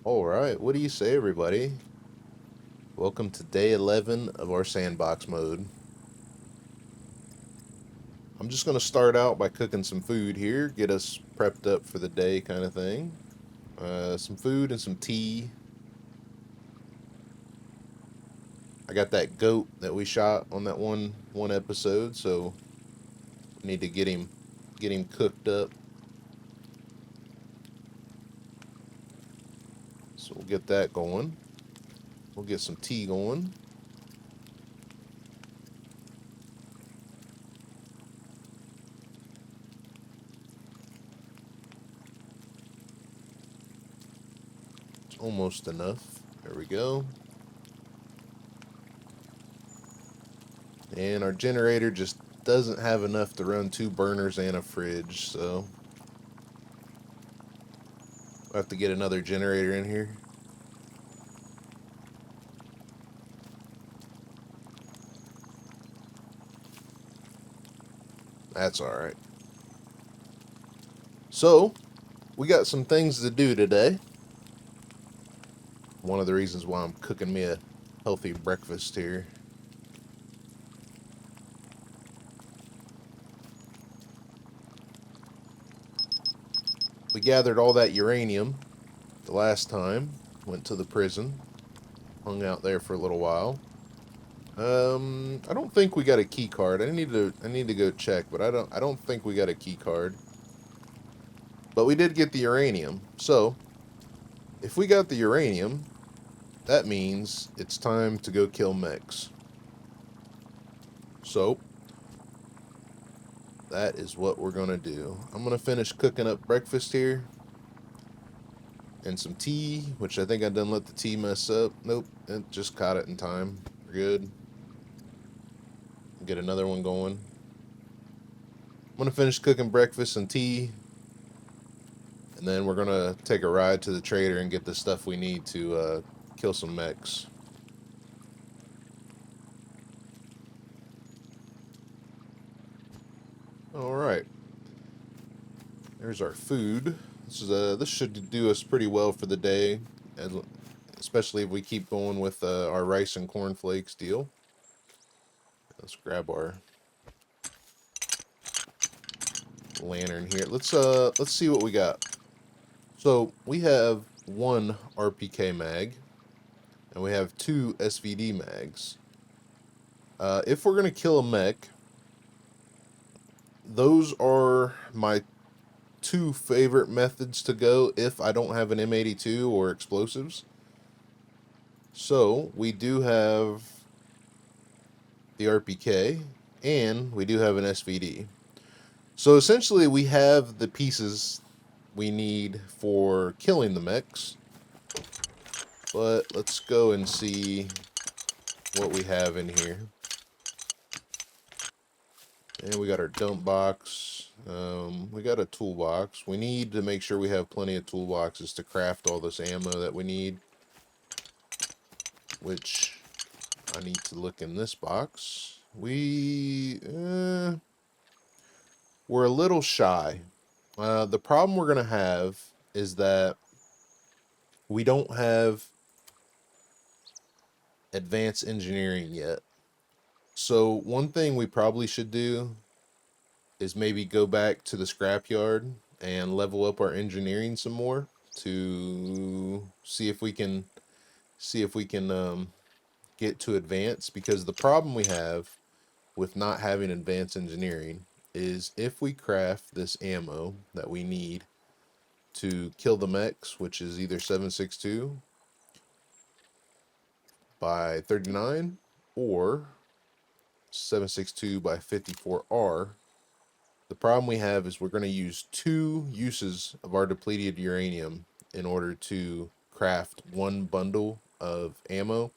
Alright, what do you say, everybody? Welcome to day 11 of our sandbox mode. I'm just going to start out by cooking some food here, get us prepped up for the day kind of thing. Some food and some tea. I got that goat that we shot on that one episode, so we need to get him cooked up. So we'll get that going. We'll get some tea going. It's almost enough. There we go. And our generator just doesn't have enough to run 2 burners and a fridge, so we'll have to get another generator in here. That's alright. So, we got some things to do today. One of the reasons why I'm cooking me a healthy breakfast here. We gathered all that uranium the last time. Went to the prison. Hung out there for a little while. I don't think we got a key card. I need to go check, but I don't think we got a key card. But we did get the uranium. So, if we got the uranium, that means it's time to go kill mechs. So, that is what we're going to do. I'm going to finish cooking up breakfast here. And some tea, which I think I done let the tea mess up. Nope, it just caught it in time. We're good. Get another one going. I'm going to finish cooking breakfast and tea. And then we're going to take a ride to the trader and get the stuff we need to kill some mechs. Alright. There's our food. This should do us pretty well for the day, especially if we keep going with our rice and cornflakes deal. Let's grab our lantern here. Let's see what we got. So we have 1 RPK mag, and we have 2 SVD mags. If we're gonna kill a mech, those are my 2 favorite methods to go if I don't have an M82 or explosives. So we do have the RPK, and we do have an SVD. So essentially we have the pieces we need for killing the mechs. But let's go and see what we have in here. And we got our dump box. We got a toolbox. We need to make sure we have plenty of toolboxes to craft all this ammo that we need. Which I need to look in this box. We're a little shy. The problem we're going to have is that we don't have advanced engineering yet. So one thing we probably should do is maybe go back to the scrapyard and level up our engineering some more to see if we can get to advanced, because the problem we have with not having advanced engineering is if we craft this ammo that we need to kill the mechs, which is either 7.62 by 39 or 7.62 by 54R, the problem we have is we're going to use 2 uses of our depleted uranium in order to craft 1 bundle of ammo,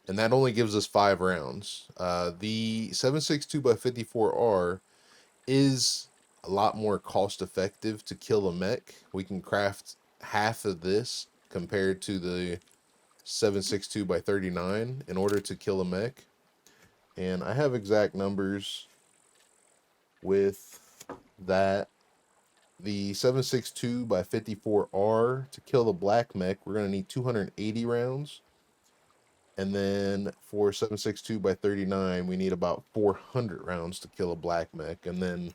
and that only gives us 5 rounds. The 7.62 by 54R is a lot more cost effective to kill a mech. We can craft half of this compared to the 7.62 by 39 in order to kill a mech. And I have exact numbers with that. The 7.62 by 54R, to kill the black mech, we're going to need 280 rounds. And then for 7.62 by 39, we need about 400 rounds to kill a black mech. And then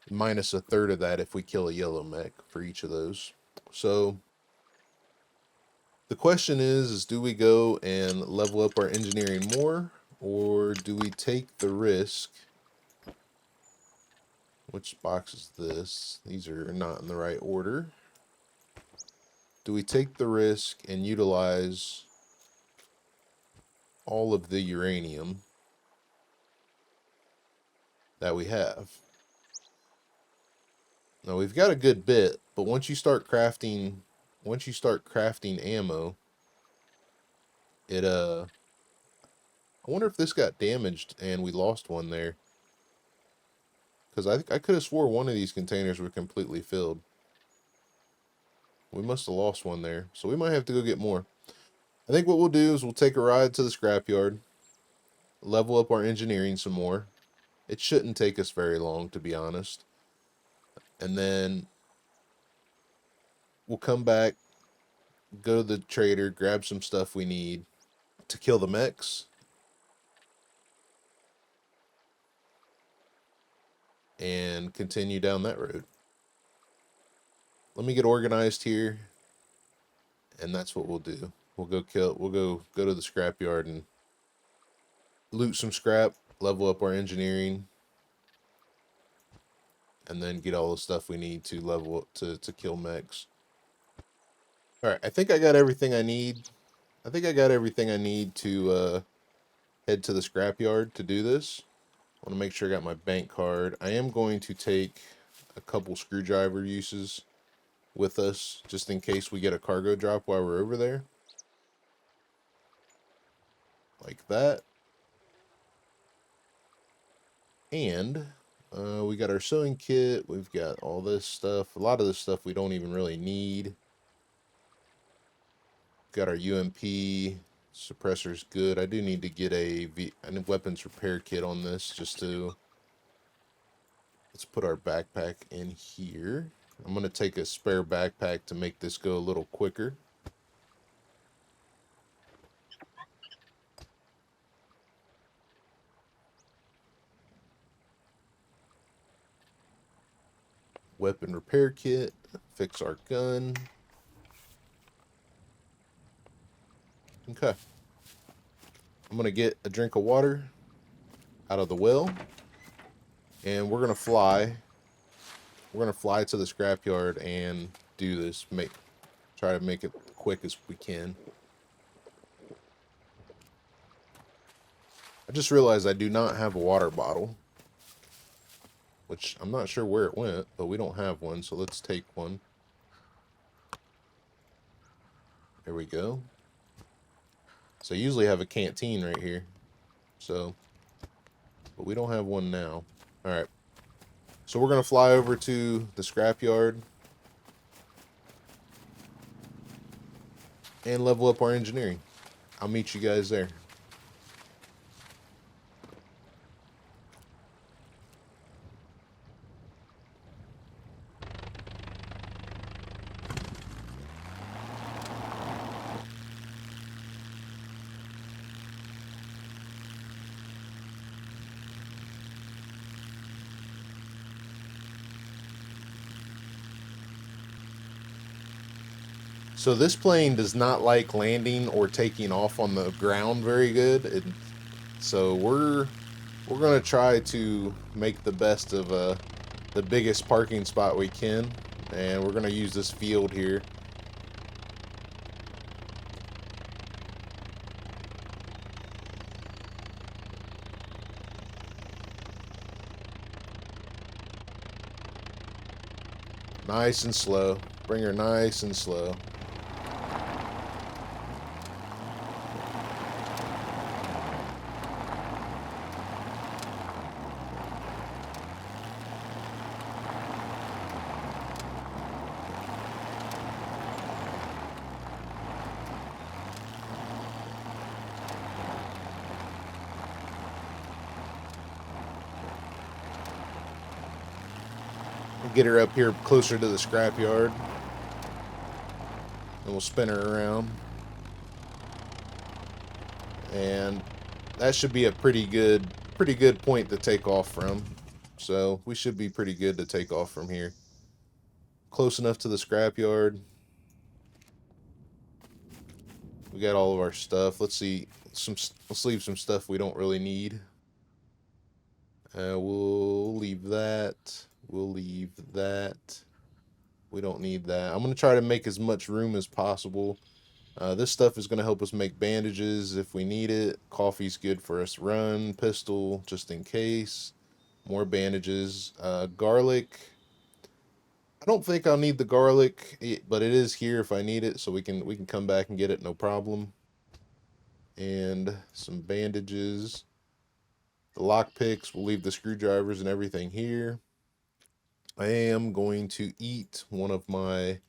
minus a third of that if we kill a yellow mech for each of those. So the question is do we go and level up our engineering more, or do we take the risk? Which box is this? These are not in the right order. Do we take the risk and utilize all of the uranium that we have? Now we've got a good bit, but once you start crafting ammo, I wonder if this got damaged and we lost one there. Because I could have swore one of these containers were completely filled. We must have lost one there. So we might have to go get more. I think what we'll do is we'll take a ride to the scrapyard, level up our engineering some more. It shouldn't take us very long, to be honest. And then we'll come back, go to the trader, grab some stuff we need to kill the mechs. And continue down that road. Let me get organized here, and that's what we'll do. We'll go go to the scrapyard and loot some scrap, level up our engineering, and then get all the stuff we need to level up to kill mechs. Alright, I think I got everything I need. I think I got everything I need to head to the scrapyard to do this. I want to make sure I got my bank card. I am going to take a couple screwdriver uses with us, just in case we get a cargo drop while we're over there. Like that. And we got our sewing kit. We've got all this stuff. A lot of this stuff we don't even really need. Got our UMP. Suppressor's good. I do need to get a weapons repair kit on this, just to... Let's put our backpack in here. I'm going to take a spare backpack to make this go a little quicker. Weapon repair kit. Fix our gun. Okay. I'm going to get a drink of water out of the well. And we're going to fly. We're going to fly to the scrapyard and do this. Try to make it quick as we can. I just realized I do not have a water bottle. Which I'm not sure where it went, but we don't have one, so let's take one. There we go. So I usually have a canteen right here. So, but we don't have one now. Alright. So we're going to fly over to the scrapyard and level up our engineering. I'll meet you guys there. So this plane does not like landing or taking off on the ground very good. So we're going to try to make the best of the biggest parking spot we can. And we're going to use this field here. Nice and slow. Bring her nice and slow. get her up here closer to the scrapyard. And we'll spin her around. And that should be a pretty good point to take off from. So we should be pretty good to take off from here. Close enough to the scrapyard. We got all of our stuff. Let's see. Let's leave some stuff we don't really need. We'll leave that. We'll leave that. We don't need that. I'm going to try to make as much room as possible. This stuff is going to help us make bandages if we need it. Coffee's good for us to run. Pistol, just in case. More bandages. Garlic. I don't think I'll need the garlic, but it is here if I need it, so we can come back and get it, no problem. And some bandages. The lockpicks, we'll leave the screwdrivers and everything here. I am going to eat one of my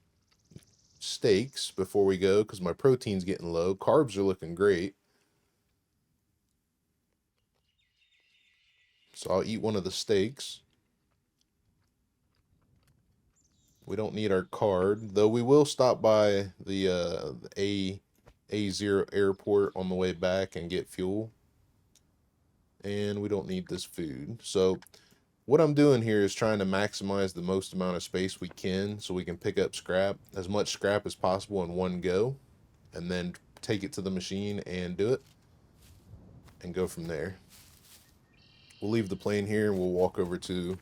steaks before we go because my protein's getting low. Carbs are looking great. So I'll eat one of the steaks. We don't need our card, though we will stop by the A0 airport on the way back and get fuel. And we don't need this food. So what I'm doing here is trying to maximize the most amount of space we can so we can pick up scrap, as much scrap as possible in one go, and then take it to the machine and do it, and go from there. We'll leave the plane here and we'll walk over to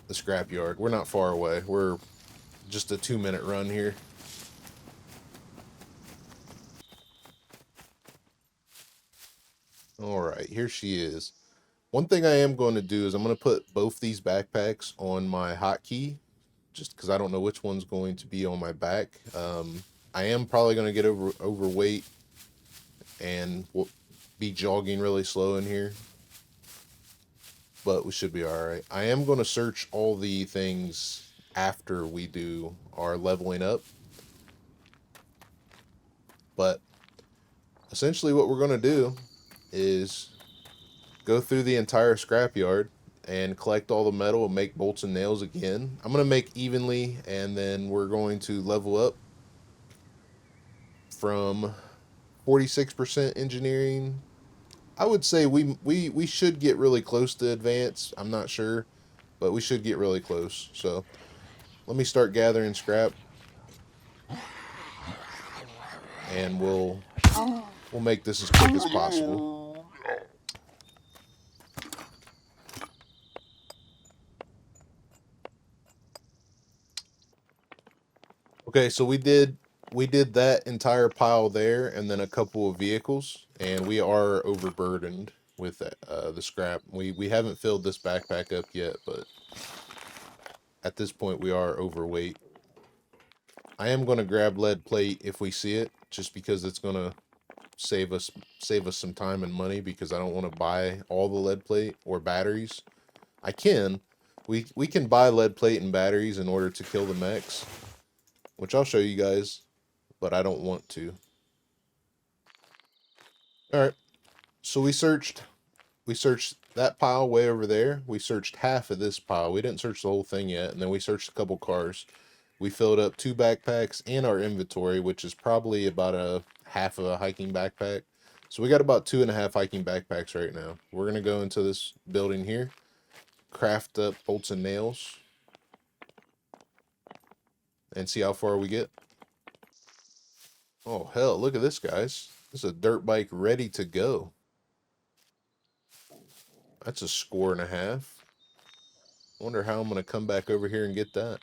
the scrapyard. We're not far away. We're just a 2-minute run here. Alright, here she is. One thing I am going to do is I'm going to put both these backpacks on my hotkey, just because I don't know which one's going to be on my back. I am probably going to get overweight and be jogging really slow in here, but we should be alright. I am going to search all the things after we do our leveling up, but essentially what we're going to do is go through the entire scrapyard and collect all the metal and make bolts and nails again. I'm going to make evenly, and then we're going to level up from 46% engineering. I would say we should get really close to advanced. I'm not sure, but we should get really close. So let me start gathering scrap, and we'll make this as quick as possible. Okay, so we did that entire pile there, and then a couple of vehicles, and we are overburdened with the scrap. We haven't filled this backpack up yet, but at this point we are overweight. I am going to grab lead plate if we see it, just because it's going to save us some time and money, because I don't want to buy all the lead plate or batteries. I can. We can buy lead plate and batteries in order to kill the mechs, which I'll show you guys, but I don't want to. Alright, so we searched that pile way over there. We searched half of this pile. We didn't search the whole thing yet, and then we searched a couple cars. We filled up 2 backpacks and our inventory, which is probably about a half of a hiking backpack. So we got about 2.5 hiking backpacks right now. We're going to go into this building here, craft up bolts and nails, and see how far we get. Oh, hell, look at this, guys. This is a dirt bike ready to go. That's a 1.5 scores. Wonder how I'm going to come back over here and get that.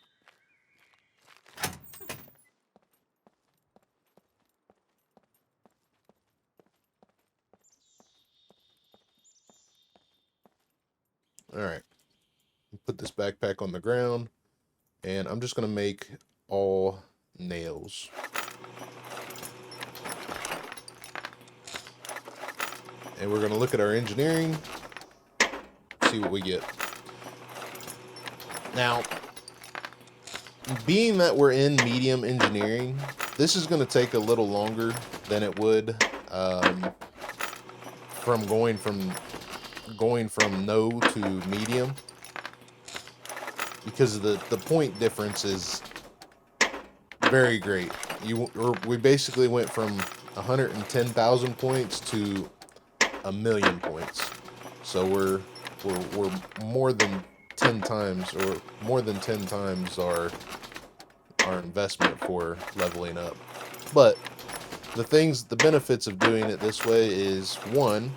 Alright. Put this backpack on the ground, and I'm just going to make all nails. And we're going to look at our engineering, see what we get. Now, being that we're in medium engineering, this is going to take a little longer than it would from going from no to medium. because of the point difference is very great. We basically went from 110,000 points to 1,000,000 points. So we're more than 10 times, or more than 10 times our investment for leveling up. But the benefits of doing it this way is, one,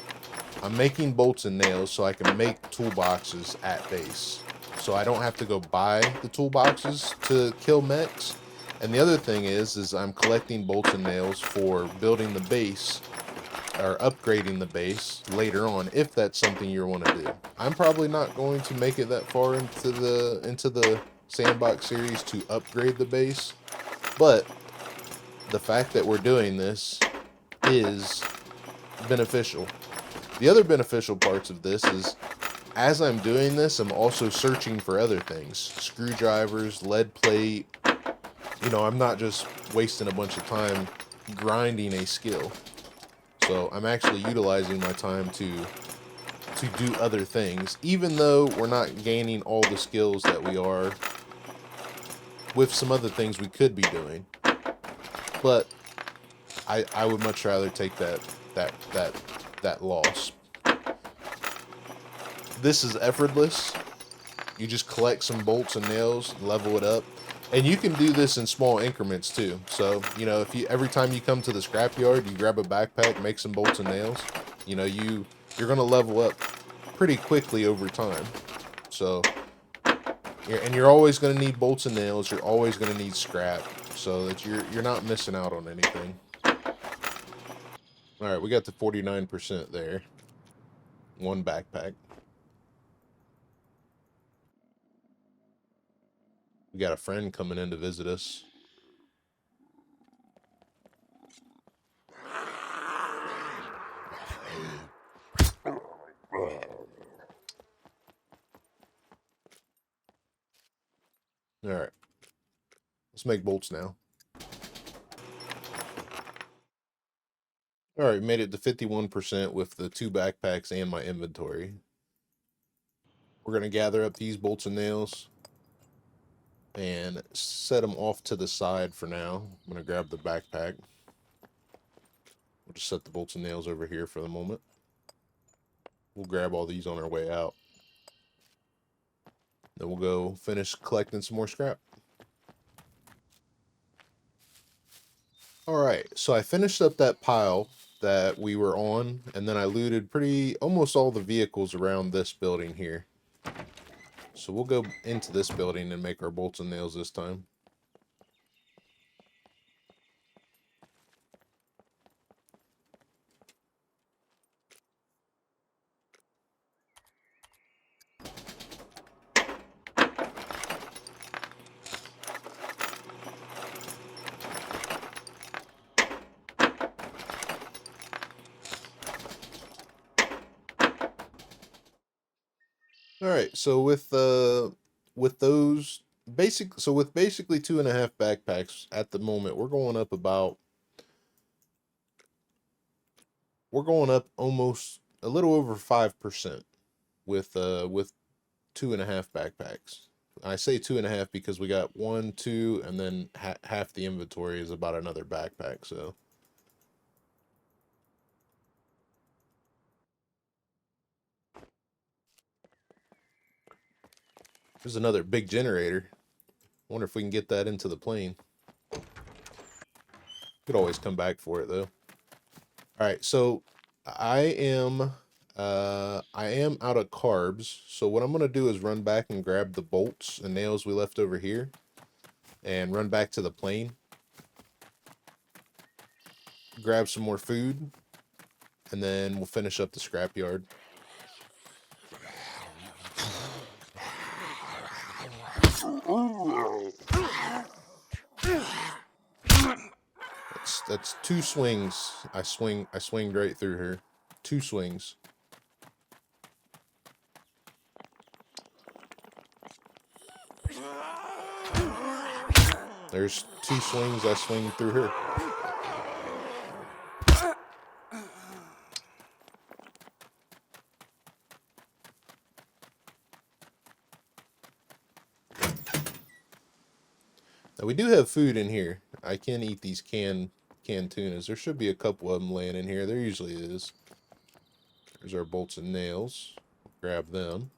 I'm making bolts and nails so I can make toolboxes at base. So I don't have to go buy the toolboxes to kill mechs. And the other thing is I'm collecting bolts and nails for building the base or upgrading the base later on, if that's something you want to do. I'm probably not going to make it that far into the Sandbox series to upgrade the base, but the fact that we're doing this is beneficial. The other beneficial parts of this is, as I'm doing this, I'm also searching for other things. Screwdrivers, lead plate. You know, I'm not just wasting a bunch of time grinding a skill. So I'm actually utilizing my time to do other things, even though we're not gaining all the skills that we are with some other things we could be doing. But I would much rather take that loss. This is effortless. You just collect some bolts and nails, level it up. And you can do this in small increments too. So, you know, if you every time you come to the scrapyard, you grab a backpack, make some bolts and nails, you know, you're going to level up pretty quickly over time. So, and you're always going to need bolts and nails, you're always going to need scrap, so that you're not missing out on anything. All right, we got the 49% there. One backpack. We got a friend coming in to visit us. All right, let's make bolts now. All right, made it to 51% with the 2 backpacks and my inventory. We're going to gather up these bolts and nails and set them off to the side for now. I'm going to grab the backpack. We'll just set the bolts and nails over here for the moment. We'll grab all these on our way out. Then we'll go finish collecting some more scrap. Alright, so I finished up that pile that we were on, and then I looted almost all the vehicles around this building here. So we'll go into this building and make our bolts and nails this time. All right, so with those with basically 2.5 backpacks at the moment, we're going up almost a little over 5% with 2.5 backpacks. I say 2.5 because we got 1, 2, and then half the inventory is about another backpack. So there's another big generator. Wonder if we can get that into the plane. Could always come back for it though. All right, so I am out of carbs. So what I'm gonna do is run back and grab the bolts and nails we left over here, and run back to the plane. Grab some more food, and then we'll finish up the scrapyard. That's 2 swings. I swinged right through her. 2 swings. There's 2 swings I swing through her. We do have food in here. I can eat these canned tunas. There should be a couple of them laying in here. There usually is. There's our bolts and nails. Grab them.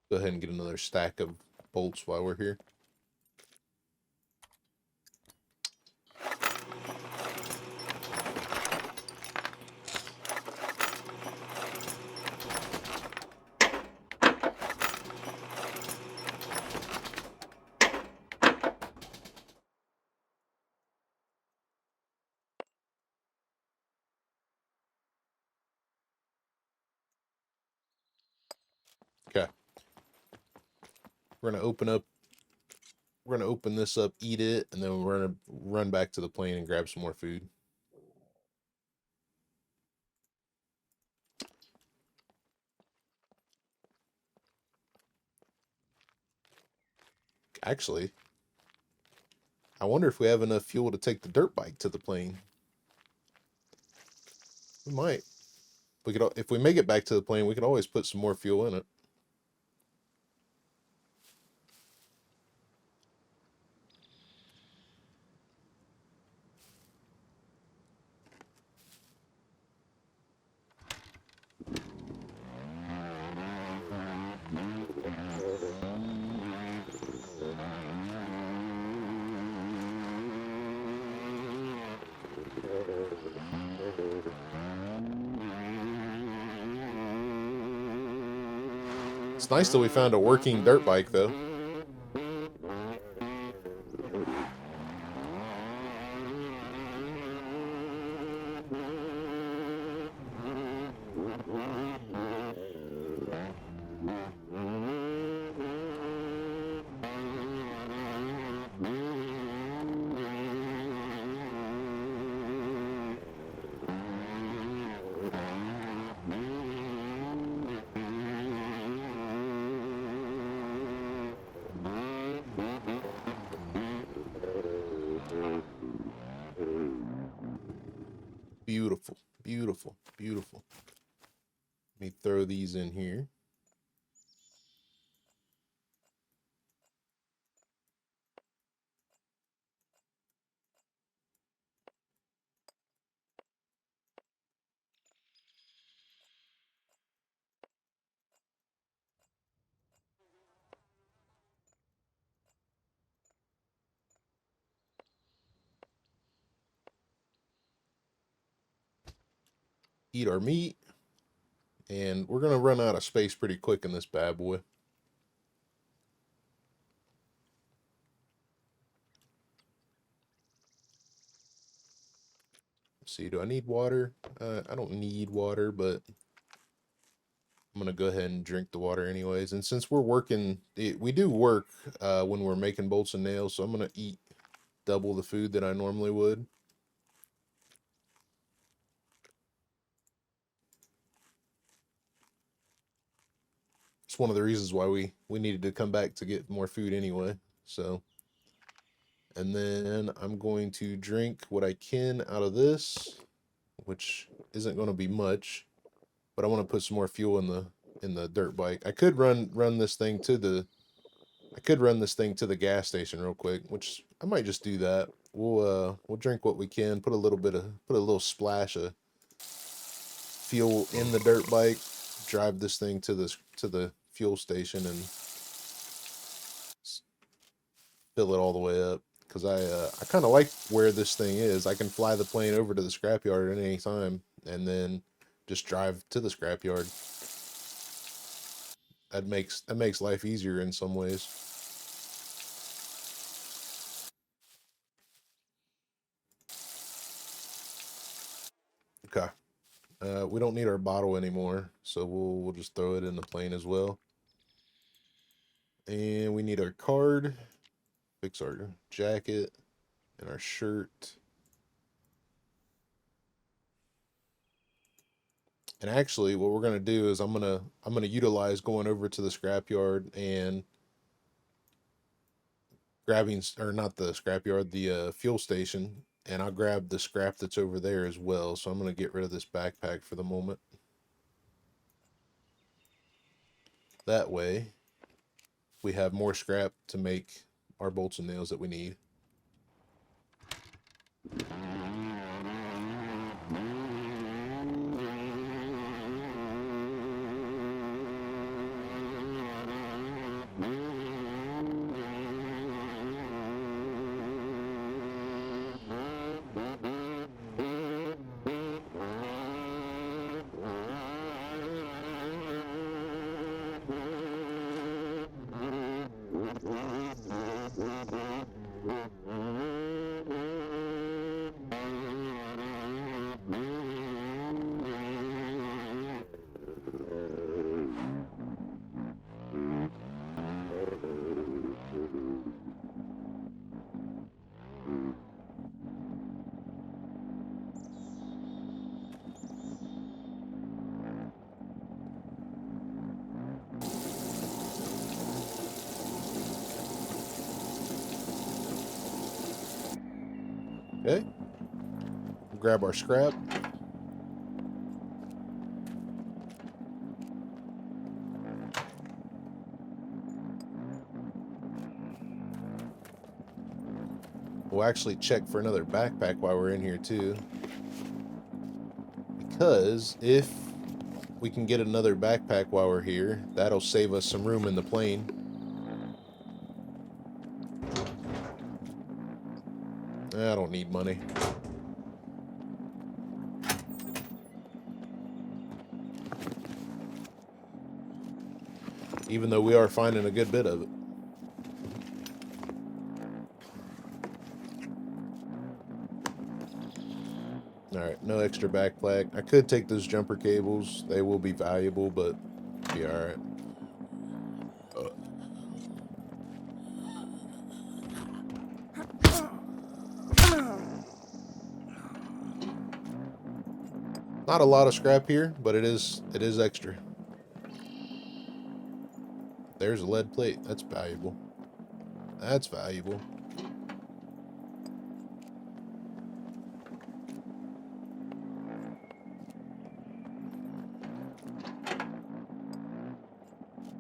Go ahead and get another stack of bolts while we're here. Okay. We're gonna open this up, eat it, and then we're gonna run back to the plane and grab some more food. Actually, I wonder if we have enough fuel to take the dirt bike to the plane. We might. We could, if we make it back to the plane, we could always put some more fuel in it. It's nice that we found a working dirt bike, though. Beautiful, beautiful, beautiful. Let me throw these in here. Eat our meat. And we're going to run out of space pretty quick in this bad boy. Let's see, do I need water? I don't need water, but I'm going to go ahead and drink the water anyways. And since we're working, we do work when we're making bolts and nails, so I'm going to eat double the food that I normally would. It's one of the reasons why we needed to come back to get more food anyway. So, and then I'm going to drink what I can out of this, which isn't going to be much, but I want to put some more fuel in the dirt bike. I could run this thing to the gas station real quick, which I might just do that. We'll drink what we can, put a little splash of fuel in the dirt bike, drive this thing to the fuel station and fill it all the way up, because I kind of like where this thing is. I can fly the plane over to the scrapyard at any time and then just drive to the scrapyard. That makes life easier in some ways. Okay. We don't need our bottle anymore, so we'll just throw it in the plane as well. And we need our card, fix our jacket and our shirt. And actually, what we're gonna do is I'm gonna utilize going over to the scrapyard and grabbing, or not the scrapyard, the fuel station, and I'll grab the scrap that's over there as well. So I'm gonna get rid of this backpack for the moment. That way, we have more scrap to make our bolts and nails that we need. Okay, we'll grab our scrap. We'll actually check for another backpack while we're in here too, because if we can get another backpack while we're here, that'll save us some room in the plane. I don't need money. Even though we are finding a good bit of it. Alright, no extra backpack. I could take those jumper cables. They will be valuable, but be alright. Not a lot of scrap here, but it is extra. There's a lead plate. That's valuable. That's valuable.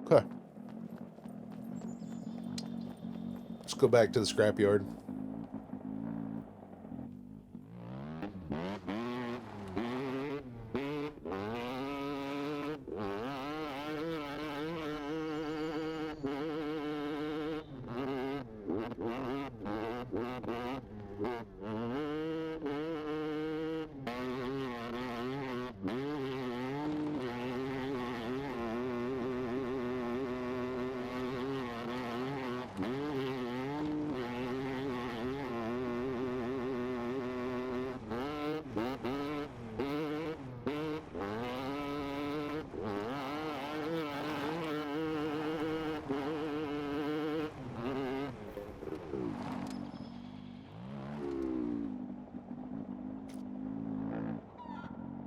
Okay. Let's go back to the scrapyard.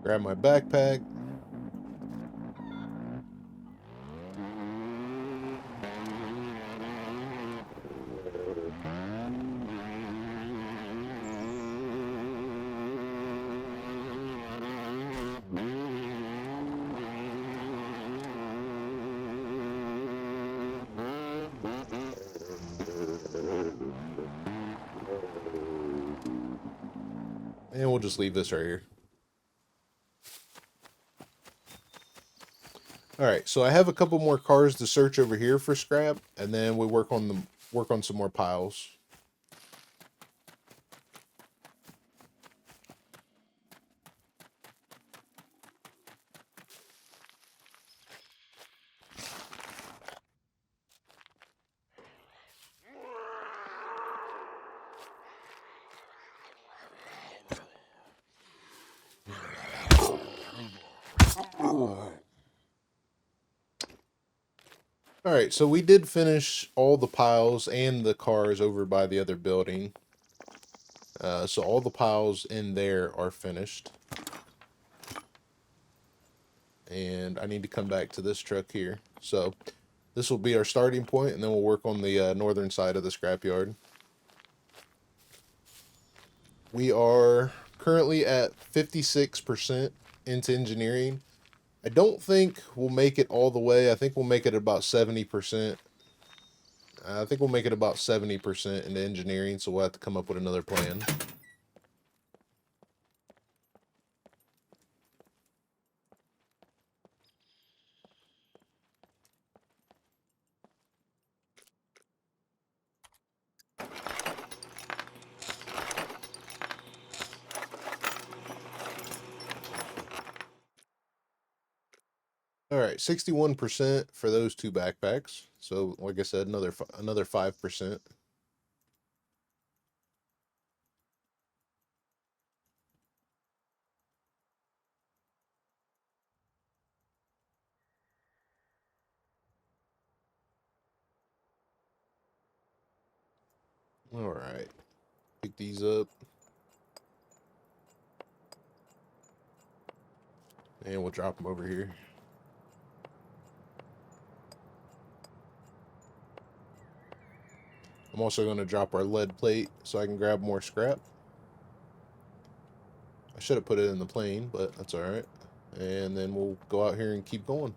Grab my backpack. And we'll just leave this right here. Alright, so I have a couple more cars to search over here for scrap, and then we work on some more piles. Alright, so we did finish all the piles and the cars over by the other building. So all the piles in there are finished. and I need to come back to this truck here. So this will be our starting point, and then we'll work on the northern side of the scrapyard. We are currently at 56% into engineering. I don't think we'll make it all the way. I think we'll make it about 70%. I think we'll make it about 70% into engineering, so we'll have to come up with another plan. All right, 61% for those two backpacks. So, like I said, another 5%. All right, pick these up, and we'll drop them over here. I'm also going to drop our lead plate so I can grab more scrap. I should have put it in the plane, but that's all right. And then we'll go out here and keep going.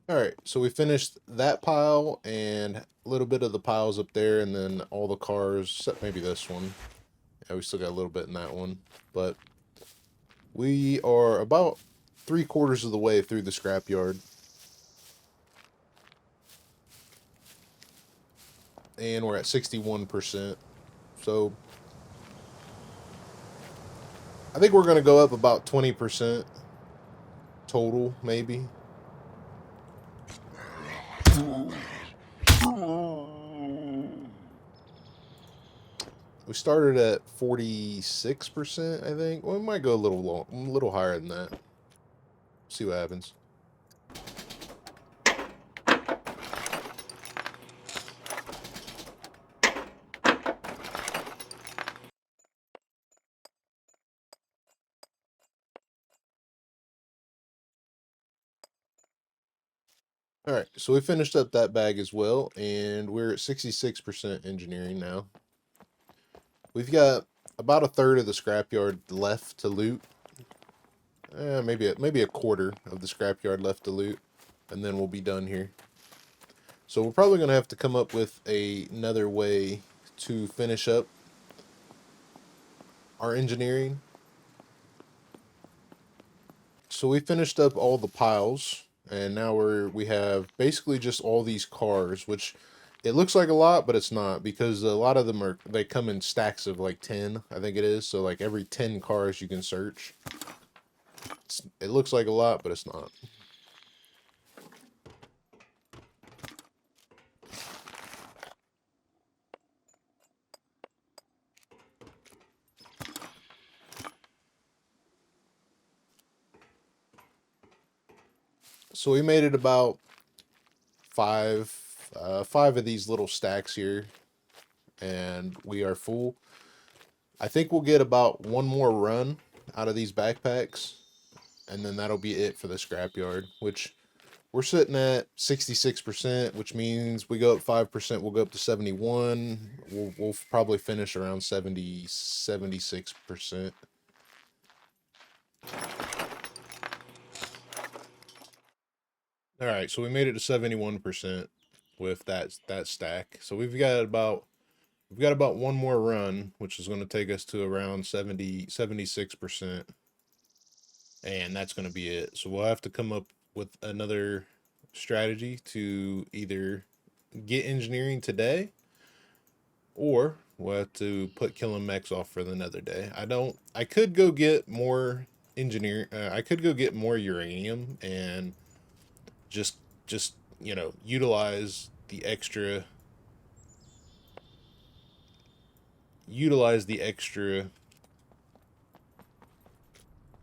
All right, so we finished that pile and a little bit of the piles up there, and then all the cars, except maybe this one. Yeah, we still got a little bit in that one, but we are about 3/4 of the way through the scrapyard. And we're at 61%. So I think we're going to go up about 20% total, maybe. We started at 46%, I think. Well, we might go a little higher than that. See what happens. All right, so we finished up that bag as well, and we're at 66% engineering now. We've got about a third of the scrapyard left to loot. Maybe a quarter of the scrapyard left to loot, and then we'll be done here. So we're probably going to have to come up with another way to finish up our engineering. So we finished up all the piles, and now we have basically just all these cars, which it looks like a lot, but it's not, because a lot of them they come in stacks of like 10, I think it is. So like every 10 cars you can search. It looks like a lot, but it's not. So we made it about five of these little stacks here, and we are full. I think we'll get about one more run out of these backpacks, and then that'll be it for the scrapyard, which we're sitting at 66%, which means we go up 5%, we'll go up to 71. We'll probably finish around 76%. All right, so we made it to 71% with that stack. So we've got about one more run, which is going to take us to around 76%. And that's going to be it. So we'll have to come up with another strategy to either get engineering today, or we'll have to put killing mechs off for another day. I could go get more I could go get more uranium and just you know, utilize the extra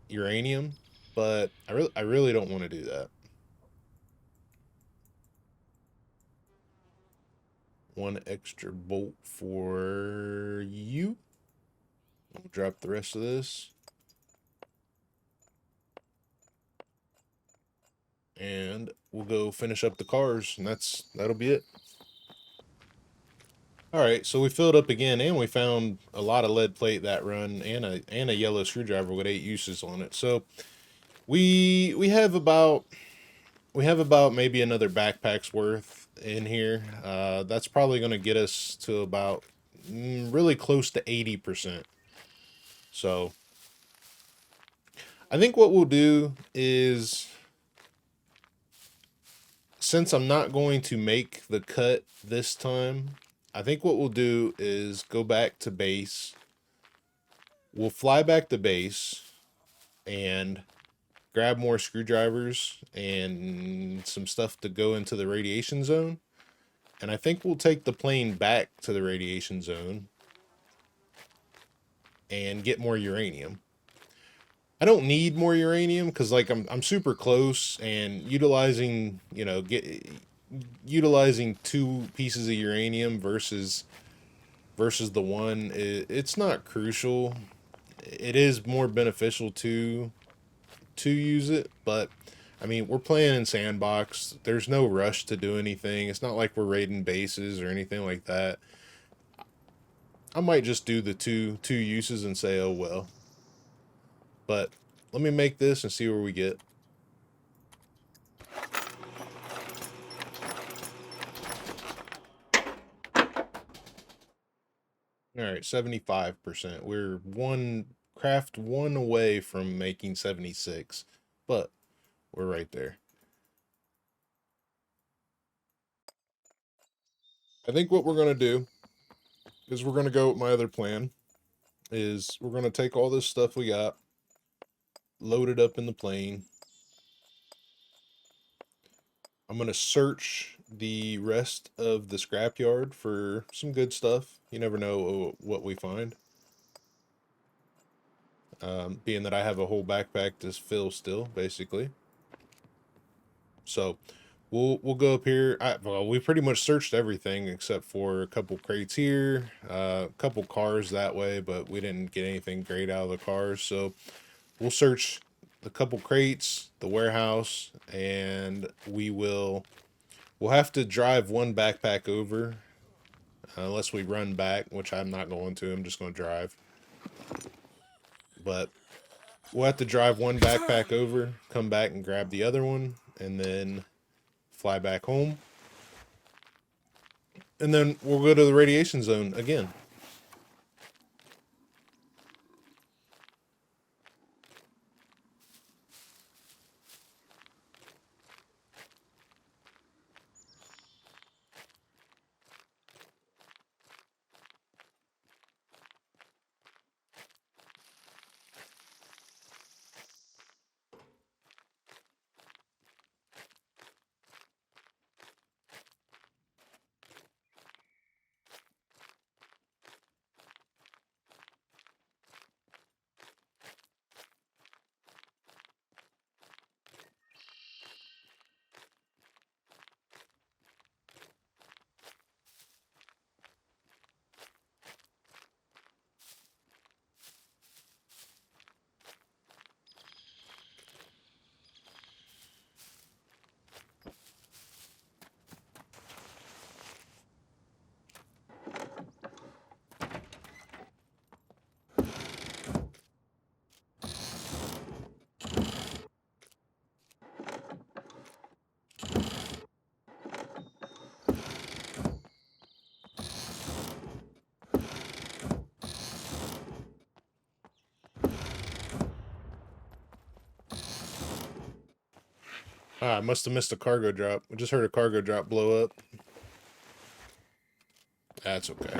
uranium, but I really don't want to do that. One extra bolt for you. I'll drop the rest of this. And we'll go finish up the cars, and that'll be it. Alright, so we filled up again, and we found a lot of lead plate that run, and a yellow screwdriver with 8 uses on it. So we have about maybe another backpack's worth in here. That's probably going to get us to about really close to 80%. So I think what we'll do is, since I'm not going to make the cut this time, I think what we'll do is go back to base. We'll fly back to base and grab more screwdrivers and some stuff to go into the radiation zone. And I think we'll take the plane back to the radiation zone and get more uranium. I don't need more uranium because, like, I'm super close, and utilizing, you know, utilizing 2 pieces of uranium versus the one, it's not crucial. It is more beneficial to use it, but I mean, we're playing in Sandbox. There's no rush to do anything. It's not like we're raiding bases or anything like that. I might just do the two uses and say, oh well. But let me make this and see where we get. All right, 75%. We're craft one away from making 76, but we're right there. I think what we're going to do is we're going to go with my other plan. Is we're going to take all this stuff we got, load it up in the plane. I'm going to search the rest of the scrapyard for some good stuff. You never know what we find. Being that I have a whole backpack to fill still, basically. So we'll go up here. Well, we pretty much searched everything except for a couple crates here, a couple cars that way, but we didn't get anything great out of the cars. So we'll search the couple crates, the warehouse, and we'll have to drive one backpack over, unless we run back, which I'm not going to. I'm just going to drive. But we'll have to drive one backpack over, come back and grab the other one, and then fly back home. And then we'll go to the radiation zone again. I must have missed a cargo drop. I just heard a cargo drop blow up. That's okay.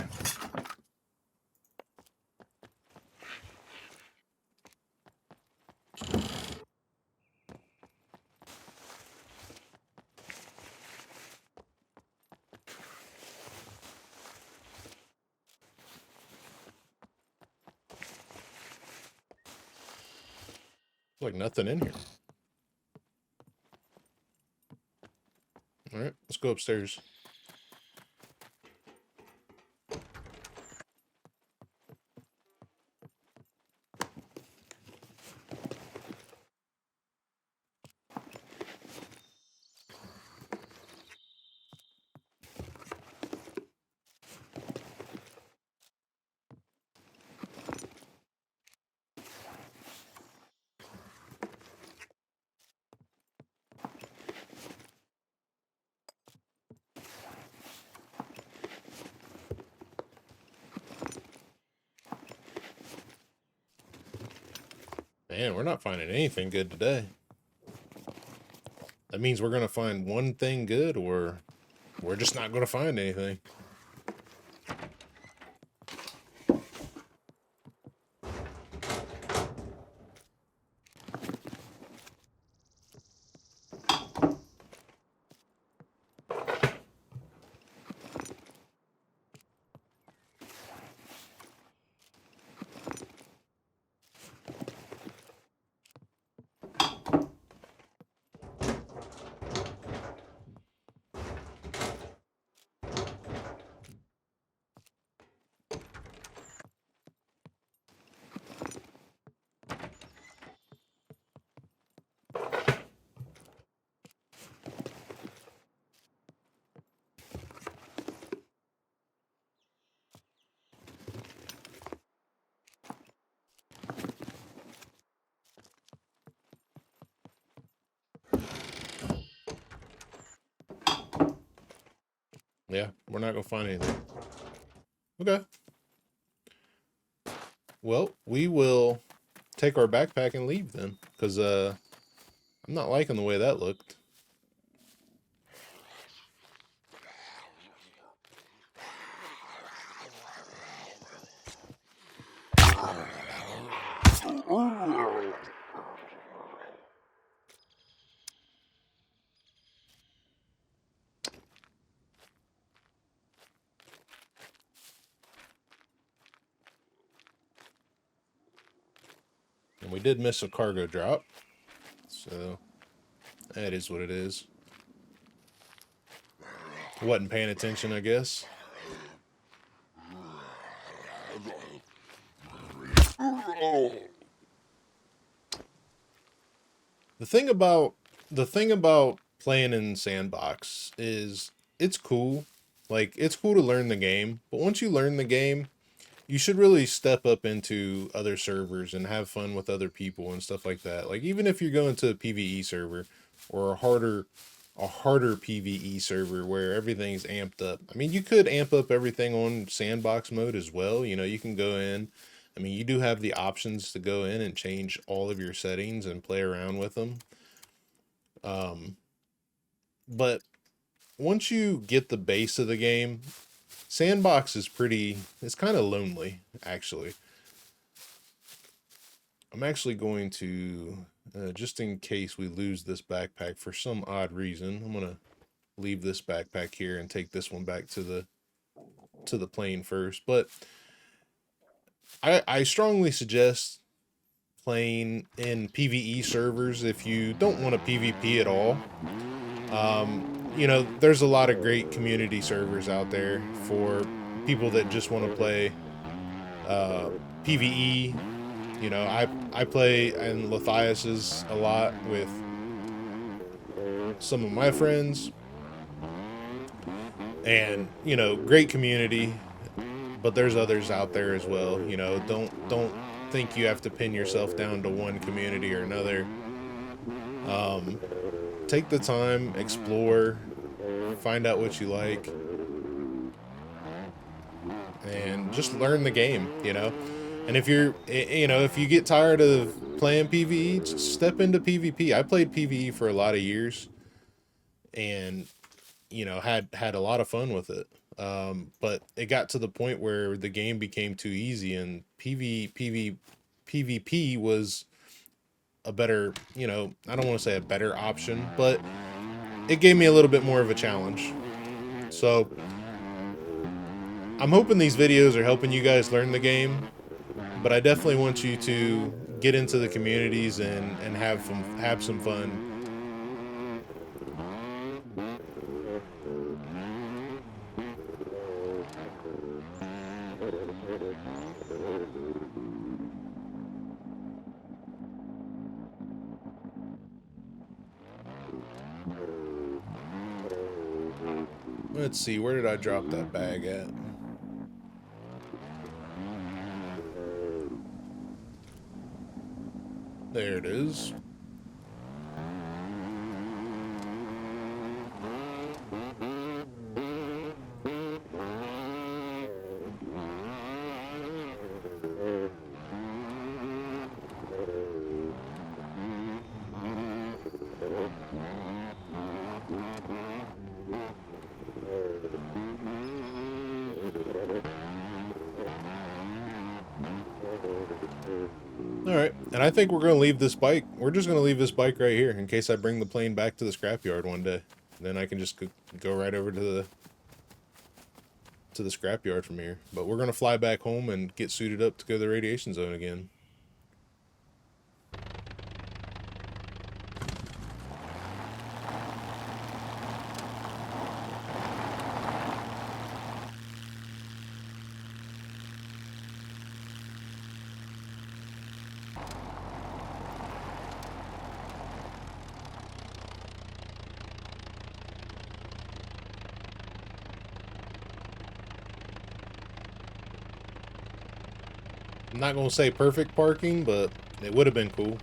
Like nothing in here. All right, let's go upstairs. Man, we're not finding anything good today. That means we're going to find one thing good, or we're just not going to find anything. Yeah, we're not going to find anything. Okay. Well, we will take our backpack and leave then, because I'm not liking the way that looked. And we did miss a cargo drop, so that is what it is. Wasn't paying attention, I guess. The thing about playing in Sandbox is it's cool. Like, it's cool to learn the game, but once you learn the game, you should really step up into other servers and have fun with other people and stuff like that. Like, even if you're going to a PvE server or a harder PvE server where everything's amped up. I mean, you could amp up everything on Sandbox mode as well. You know, you can go in. I mean, you do have the options to go in and change all of your settings and play around with them. But once you get the base of the game, Sandbox is it's kind of lonely, actually. I'm actually going to, just in case we lose this backpack for some odd reason, I'm going to leave this backpack here and take this one back to the plane first. But I strongly suggest playing in PvE servers if you don't want to PvP at all. You know, there's a lot of great community servers out there for people that just want to play PvE. You know, I play in Lithias's a lot with some of my friends, and you know, great community. But there's others out there as well. You know, don't think you have to pin yourself down to one community or another. Take the time, explore, find out what you like, and just learn the game, you know. And if if you get tired of playing PvE, just step into PvP. I played PvE for a lot of years and, you know, had a lot of fun with it. But it got to the point where the game became too easy, and PvP was a better, you know, I don't want to say a better option, but it gave me a little bit more of a challenge. So I'm hoping these videos are helping you guys learn the game, but I definitely want you to get into the communities and have some fun. Let's see, where did I drop that bag at? There it is. Alright, and I think we're going to leave this bike. We're just going to leave this bike right here in case I bring the plane back to the scrapyard one day. Then I can just go right over to the scrapyard from here. But we're going to fly back home and get suited up to go to the radiation zone again. I'm not going to say perfect parking, but it would have been cool.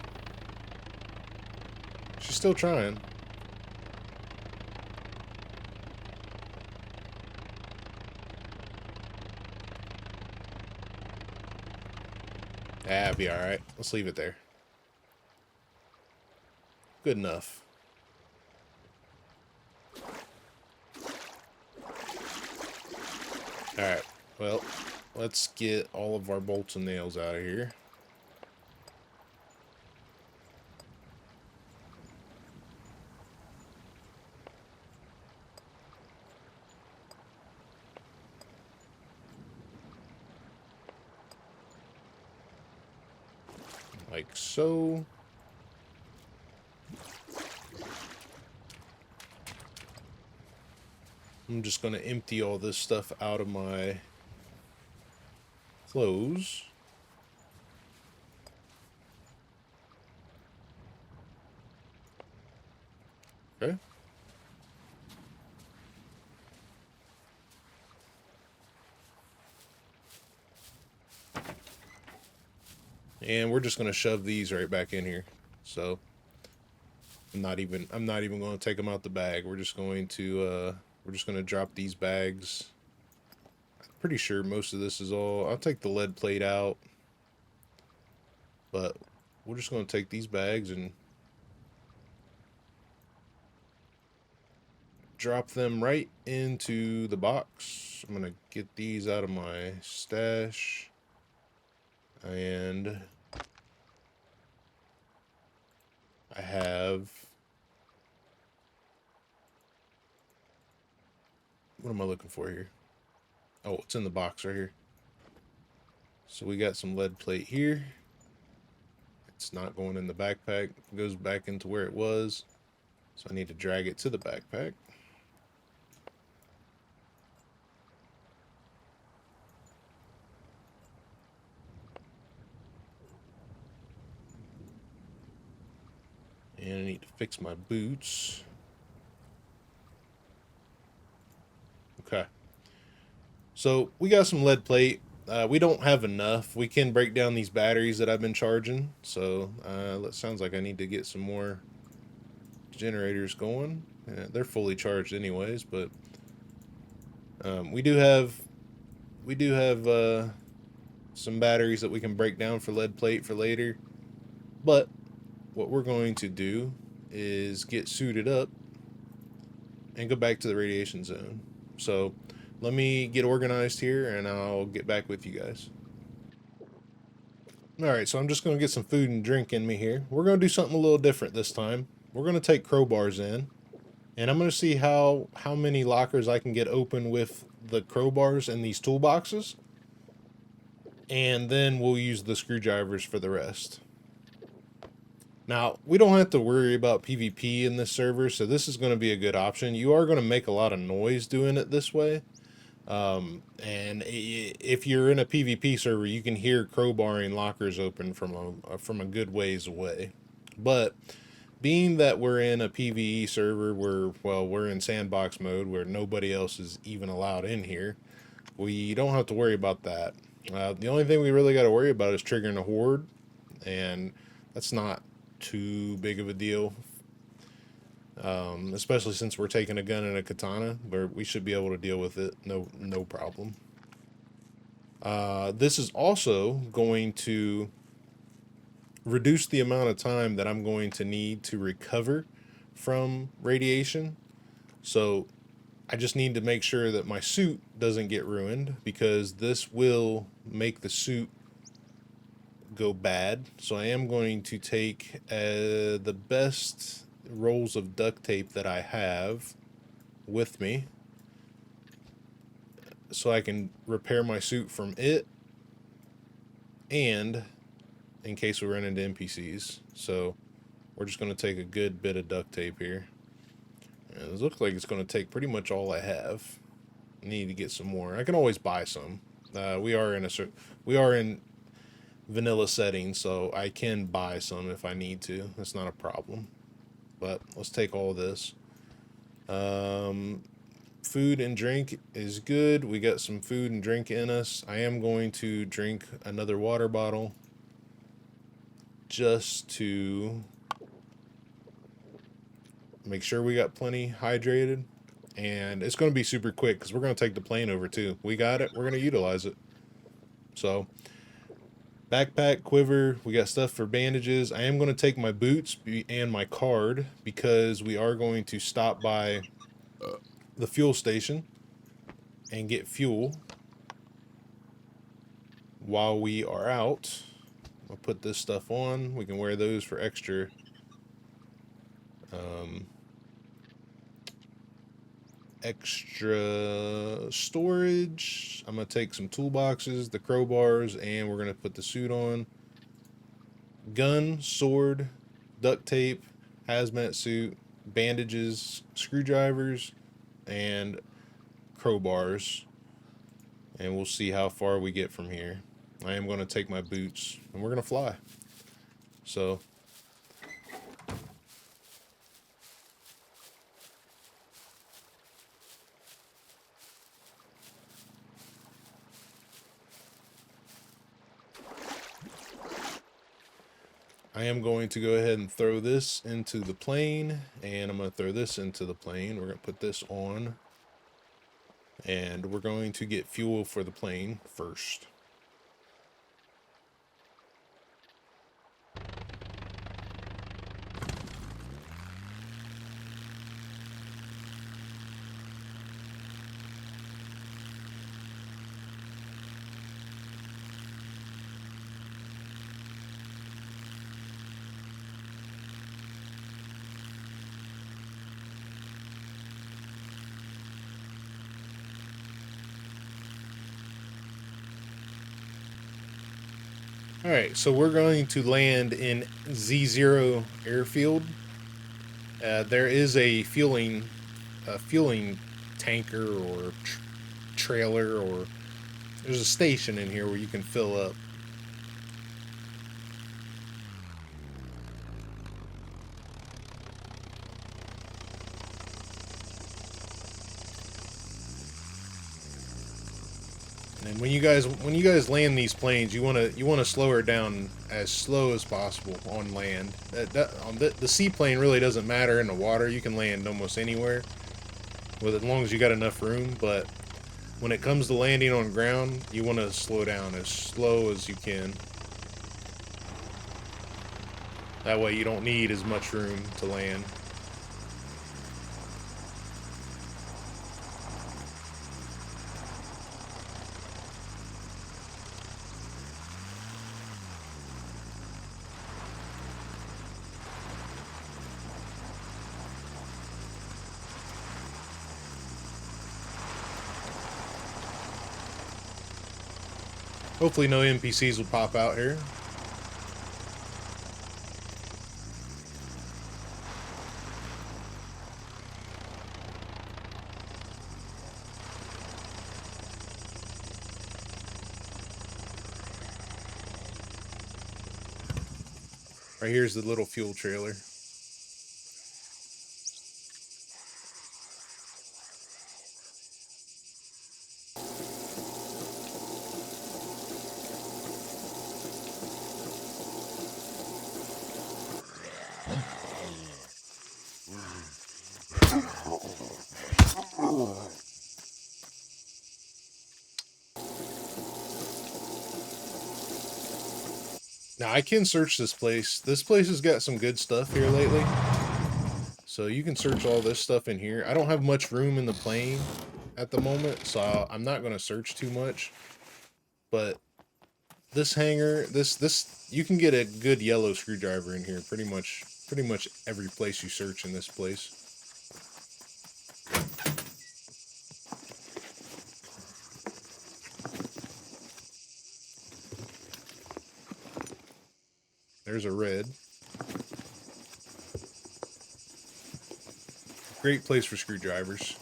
She's still trying. Ah, be alright. Let's leave it there. Good enough. Alright, well, let's get all of our bolts and nails out of here. Like so. I'm just going to empty all this stuff out of my clothes. Okay. And we're just going to shove these right back in here. So I'm not even going to take them out the bag. We're just going to drop these bags. I'm pretty sure most of this is all. I'll take the lead plate out. But we're just going to take these bags and drop them right into the box. I'm going to get these out of my stash. And I have, what am I looking for here? Oh, it's in the box right here. So we got some lead plate here. It's not going in the backpack. It goes back into where it was. So I need to drag it to the backpack. And I need to fix my boots. Okay. So we got some lead plate. We don't have enough. We can break down these batteries that I've been charging. So that sounds like I need to get some more generators going. They're fully charged anyways, but we do have some batteries that we can break down for lead plate for later. But what we're going to do is get suited up and go back to the radiation zone. So let me get organized here and I'll get back with you guys. Alright, so I'm just going to get some food and drink in me here. We're going to do something a little different this time. We're going to take crowbars in and I'm going to see how many lockers I can get open with the crowbars in these toolboxes. And then we'll use the screwdrivers for the rest. Now, we don't have to worry about PvP in this server, so this is going to be a good option. You are going to make a lot of noise doing it this way. And if you're in a PvP server, you can hear crowbarring lockers open from a good ways away. But being that we're in a PvE server we're in sandbox mode where nobody else is even allowed in here, we don't have to worry about that. The only thing we really got to worry about is triggering a horde, and that's not too big of a deal. Especially since we're taking a gun and a katana, where we should be able to deal with it, no problem. This is also going to reduce the amount of time that I'm going to need to recover from radiation. So I just need to make sure that my suit doesn't get ruined, because this will make the suit go bad. So I am going to take the best rolls of duct tape that I have with me, so I can repair my suit from it, and in case we run into NPCs. So we're just going to take a good bit of duct tape here. And it looks like it's going to take pretty much all I have. I need to get some more. I can always buy some. We are in vanilla settings, so I can buy some if I need to. That's not a problem. But let's take all this. Food and drink is good. We got some food and drink in us. I am going to drink another water bottle just to make sure we got plenty hydrated. And it's going to be super quick because we're going to take the plane over too. We got it. We're going to utilize it. So backpack, quiver, we got stuff for bandages. I am going to take my boots and my card because we are going to stop by the fuel station and get fuel while we are out. I'll put this stuff on. We can wear those for extra extra storage. I'm going to take some toolboxes, the crowbars, and we're going to put the suit on. Gun, sword, duct tape, hazmat suit, bandages, screwdrivers, and crowbars. And we'll see how far we get from here. I am going to take my boots, and we're going to fly. So I am going to go ahead and throw this into the plane, and I'm going to throw this into the plane. We're going to put this on, and we're going to get fuel for the plane first. Alright, so we're going to land in Z0 airfield. There is a fueling tanker or trailer, or there's a station in here where you can fill up. And when you guys land these planes, you want to slow her down as slow as possible on land. The seaplane really doesn't matter in the water. You can land almost anywhere, as long as you got enough room. But when it comes to landing on ground, you want to slow down as slow as you can. That way you don't need as much room to land. Hopefully no NPCs will pop out here. Right here's the little fuel trailer. Now I can search this place. This place has got some good stuff here lately. So you can search all this stuff in here. I don't have much room in the plane at the moment, so I'm not going to search too much. But this hanger, you can get a good yellow screwdriver in here pretty much every place you search in this place. There's a red. Great place for screwdrivers.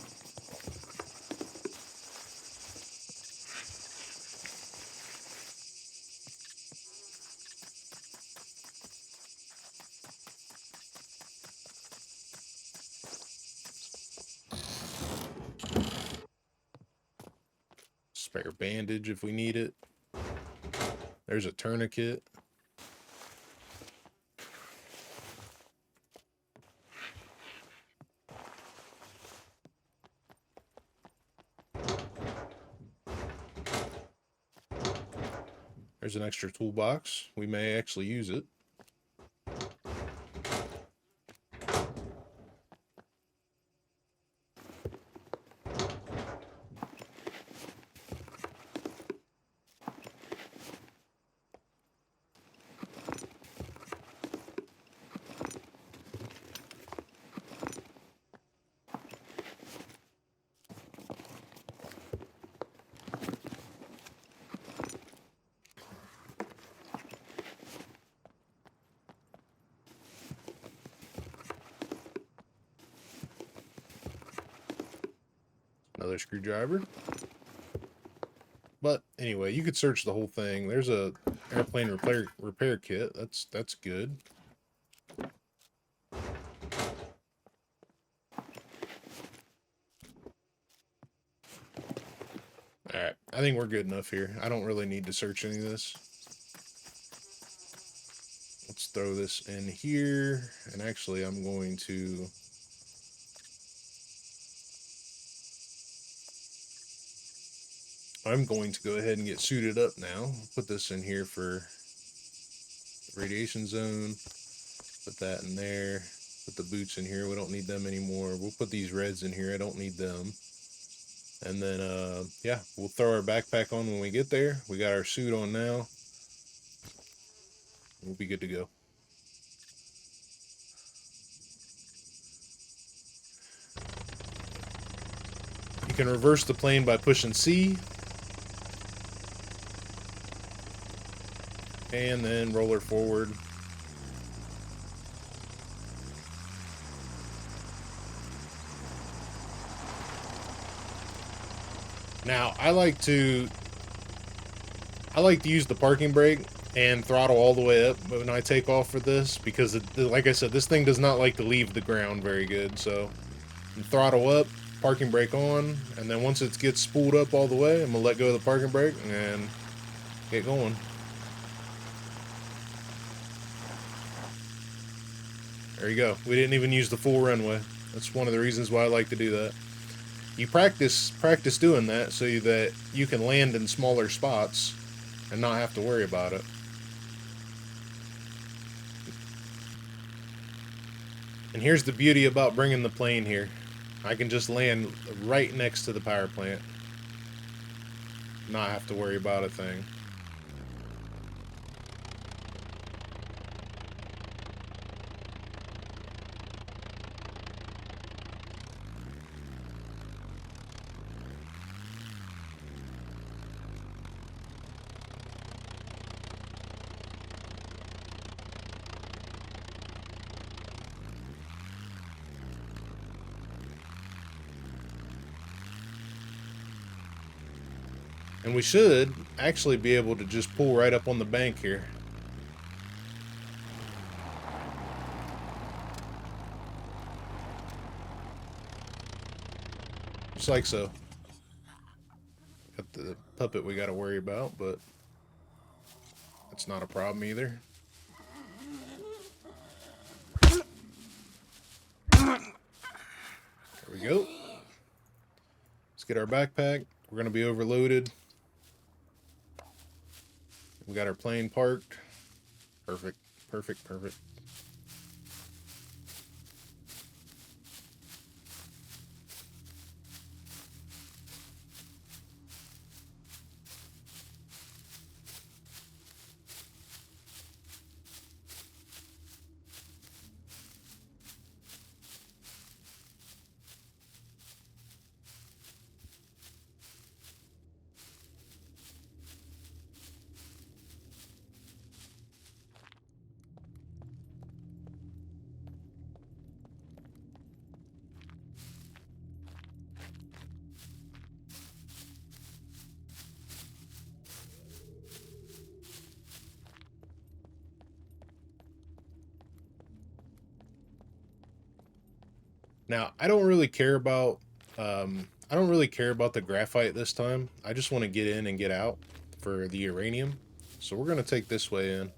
Spare bandage if we need it. There's a tourniquet. There's an extra toolbox. We may actually use it. Another screwdriver. But anyway, you could search the whole thing. There's a airplane repair kit. That's good. Alright, I think we're good enough here. I don't really need to search any of this. Let's throw this in here. And actually, I'm going to... go ahead and get suited up now. Put this in here for the radiation zone. Put that in there. Put the boots in here. We don't need them anymore. We'll put these reds in here. I don't need them. And then, yeah, we'll throw our backpack on when we get there. We got our suit on now. We'll be good to go. You can reverse the plane by pushing C. And then roll her forward. Now, I like to use the parking brake and throttle all the way up when I take off for this, because like I said, this thing does not like to leave the ground very good. So throttle up, parking brake on, and then once it gets spooled up all the way, I'm gonna let go of the parking brake and get going. There you go. We didn't even use the full runway. That's one of the reasons why I like to do that. You practice doing that so that you can land in smaller spots and not have to worry about it. And here's the beauty about bringing the plane here. I can just land right next to the power plant. Not have to worry about a thing. And we should actually be able to just pull right up on the bank here. just like so. Got the puppet we got to worry about, but that's not a problem either. There we go. Let's get our backpack. We're going to be overloaded. We got our plane parked. Perfect, perfect, perfect. Now, I don't really care about the graphite this time. I just want to get in and get out for the uranium. So we're going to take this way in.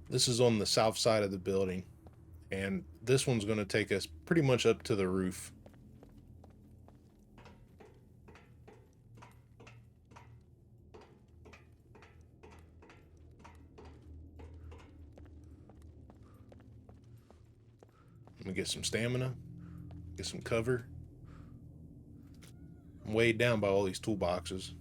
This is on the south side of the building, and this one's going to take us pretty much up to the roof. I'm going to get some stamina, get some cover. I'm weighed down by all these toolboxes.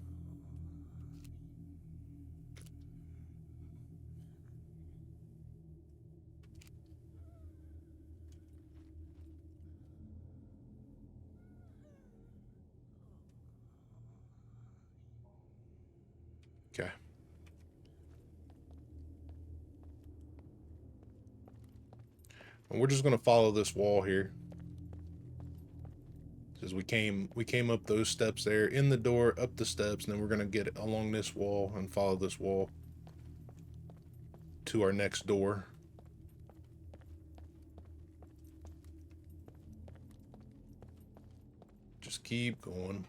Okay. And we're just going to follow this wall here. Because we came up those steps there, in the door, up the steps, and then we're going to get along this wall and follow this wall to our next door. Just keep going.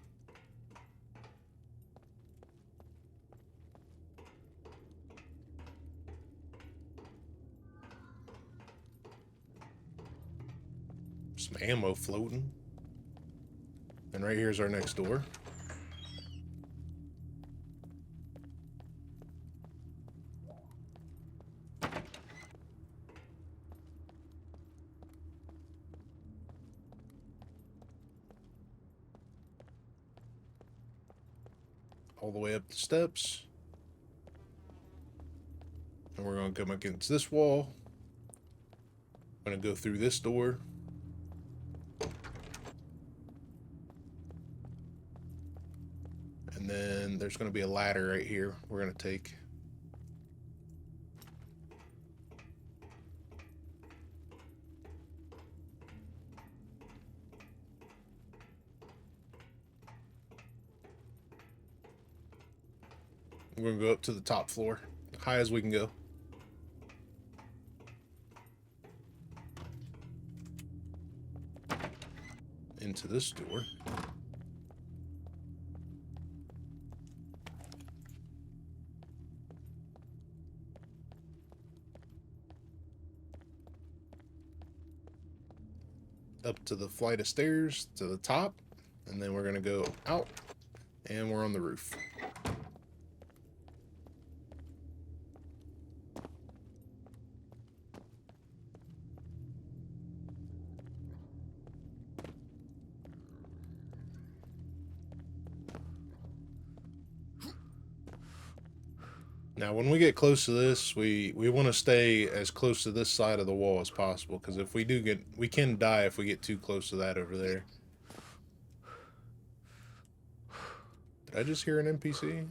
Some ammo floating. And right here's our next door. All the way up the steps. And we're going to come against this wall. I'm going to go through this door. And then there's going to be a ladder right here we're going to take. We're going to go up to the top floor, high as we can go. Into this door. Up to the flight of stairs to the top, and then we're going to go out, and we're on the roof. Now, when we get close to this, we want to stay as close to this side of the wall as possible, because if we do we can die if we get too close to that over there. Did I just hear an NPC?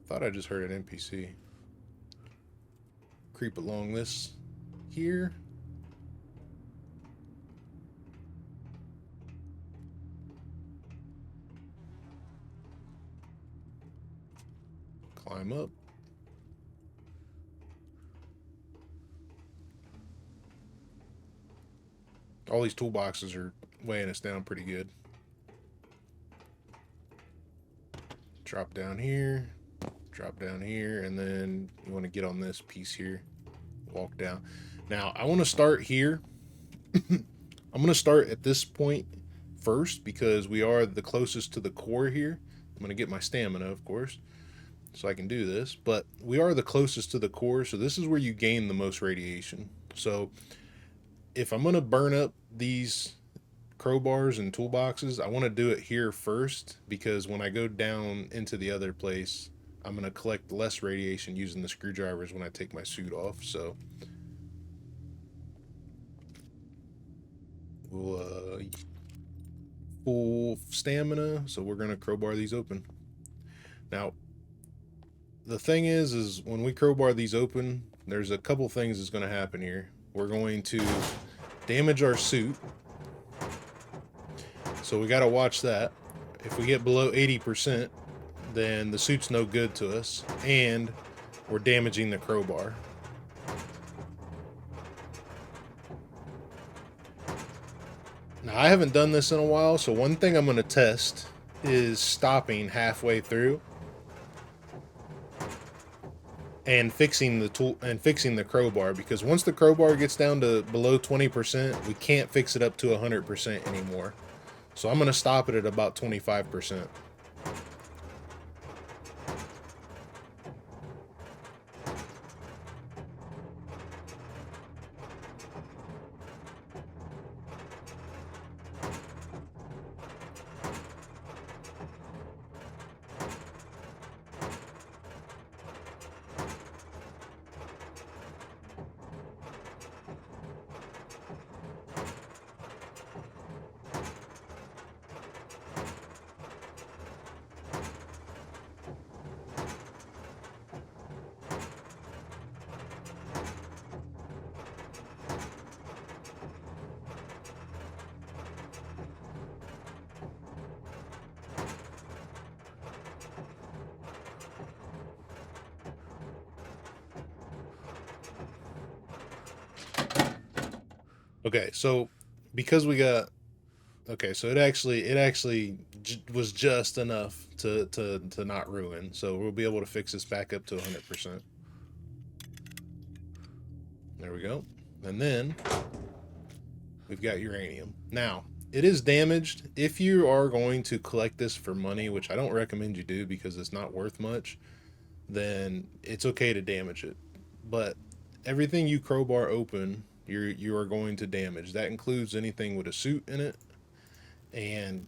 Thought I just heard an NPC. Creep along this here. climb up. All these toolboxes are weighing us down pretty good. Drop down here, and then you want to get on this piece here, walk down. Now, I want to start here. I'm going to start at this point first because we are the closest to the core here. I'm going to get my stamina, of course, so I can do this. But we are the closest to the core, so this is where you gain the most radiation. So if I'm going to burn up these crowbars and toolboxes, I want to do it here first because when I go down into the other place, I'm going to collect less radiation using the screwdrivers when I take my suit off. So we'll full stamina, so we're going to crowbar these open. Now the thing is when we crowbar these open, there's a couple things that's going to happen here. We're going to damage our suit, so we got to watch that. If we get below 80%, then the suit's no good to us, and we're damaging the crowbar. Now, I haven't done this in a while, so one thing I'm going to test is stopping halfway through and fixing the crowbar, because once the crowbar gets down to below 20%, we can't fix it up to 100% anymore. So I'm going to stop it at about 25%. Okay, so because we got, okay, so it actually was just enough to not ruin. So we'll be able to fix this back up to 100%. There we go. And then we've got uranium. Now, it is damaged. If you are going to collect this for money, which I don't recommend you do because it's not worth much, then it's okay to damage it. But everything you crowbar open, you are going to damage. That includes anything with a suit in it, and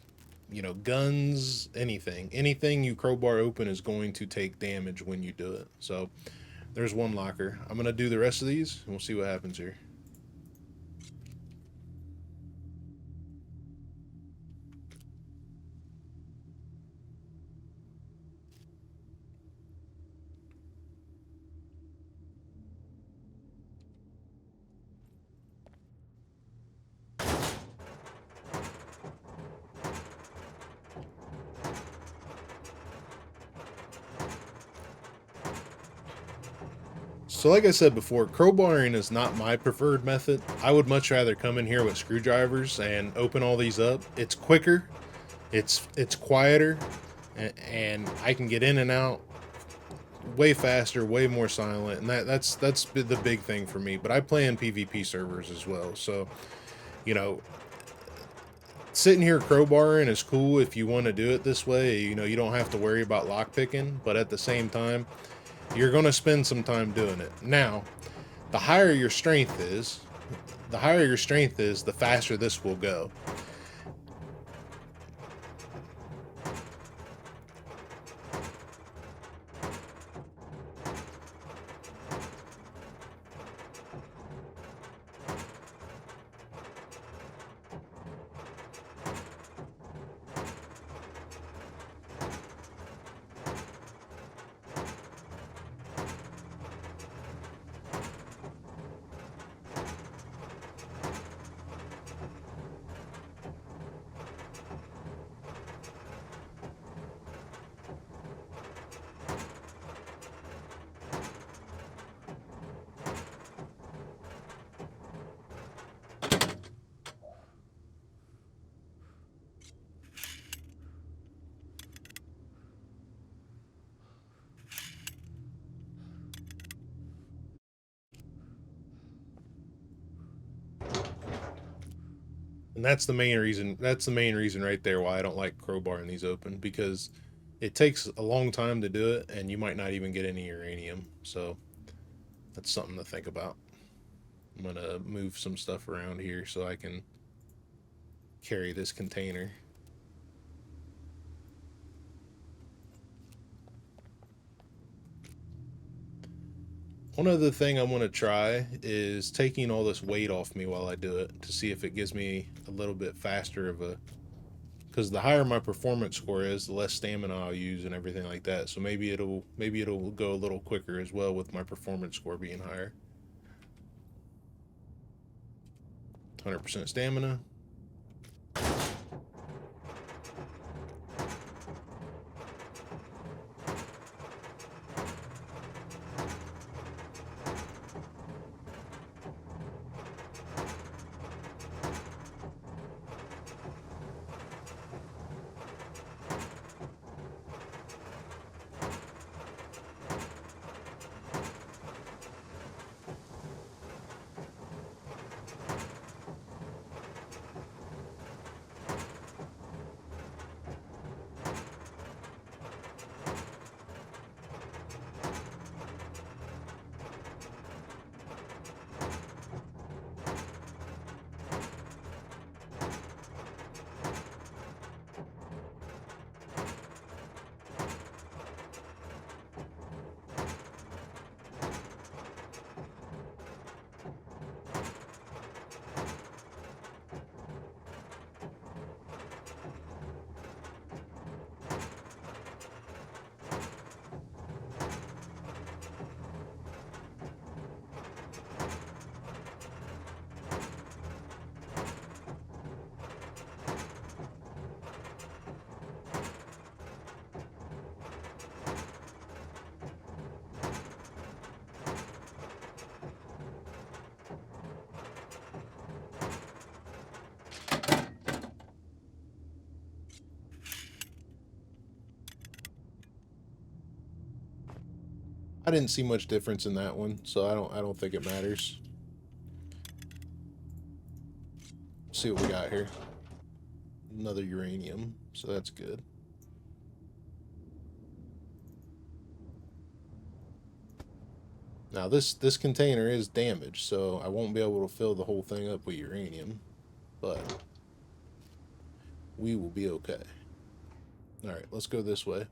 you know, guns, anything you crowbar open is going to take damage when you do it. So there's one locker. I'm gonna do the rest of these and we'll see what happens here. So like I said before, crowbarring is not my preferred method. I would much rather come in here with screwdrivers and open all these up. It's quicker, it's quieter, and I can get in and out way faster, way more silent, and that's the big thing for me. But I play in PvP servers as well, so you know, sitting here crowbarring is cool if you want to do it this way. You know, you don't have to worry about lockpicking, but at the same time, you're going to spend some time doing it. Now, the higher your strength is, the faster this will go. And that's the main reason. That's the main reason right there why I don't like crowbarring these open, because it takes a long time to do it, and you might not even get any uranium. So that's something to think about. I'm gonna move some stuff around here so I can carry this container. One other thing I want to try is taking all this weight off me while I do it, to see if it gives me a little bit faster of a, because the higher my performance score is, the less stamina I'll use and everything like that. So maybe it'll go a little quicker as well with my performance score being higher. 100% stamina. I didn't see much difference in that one, so I don't think it matters. Let's see what we got here. Another uranium, so that's good. Now this container is damaged, so I won't be able to fill the whole thing up with uranium, but we will be okay. All right, let's go this way.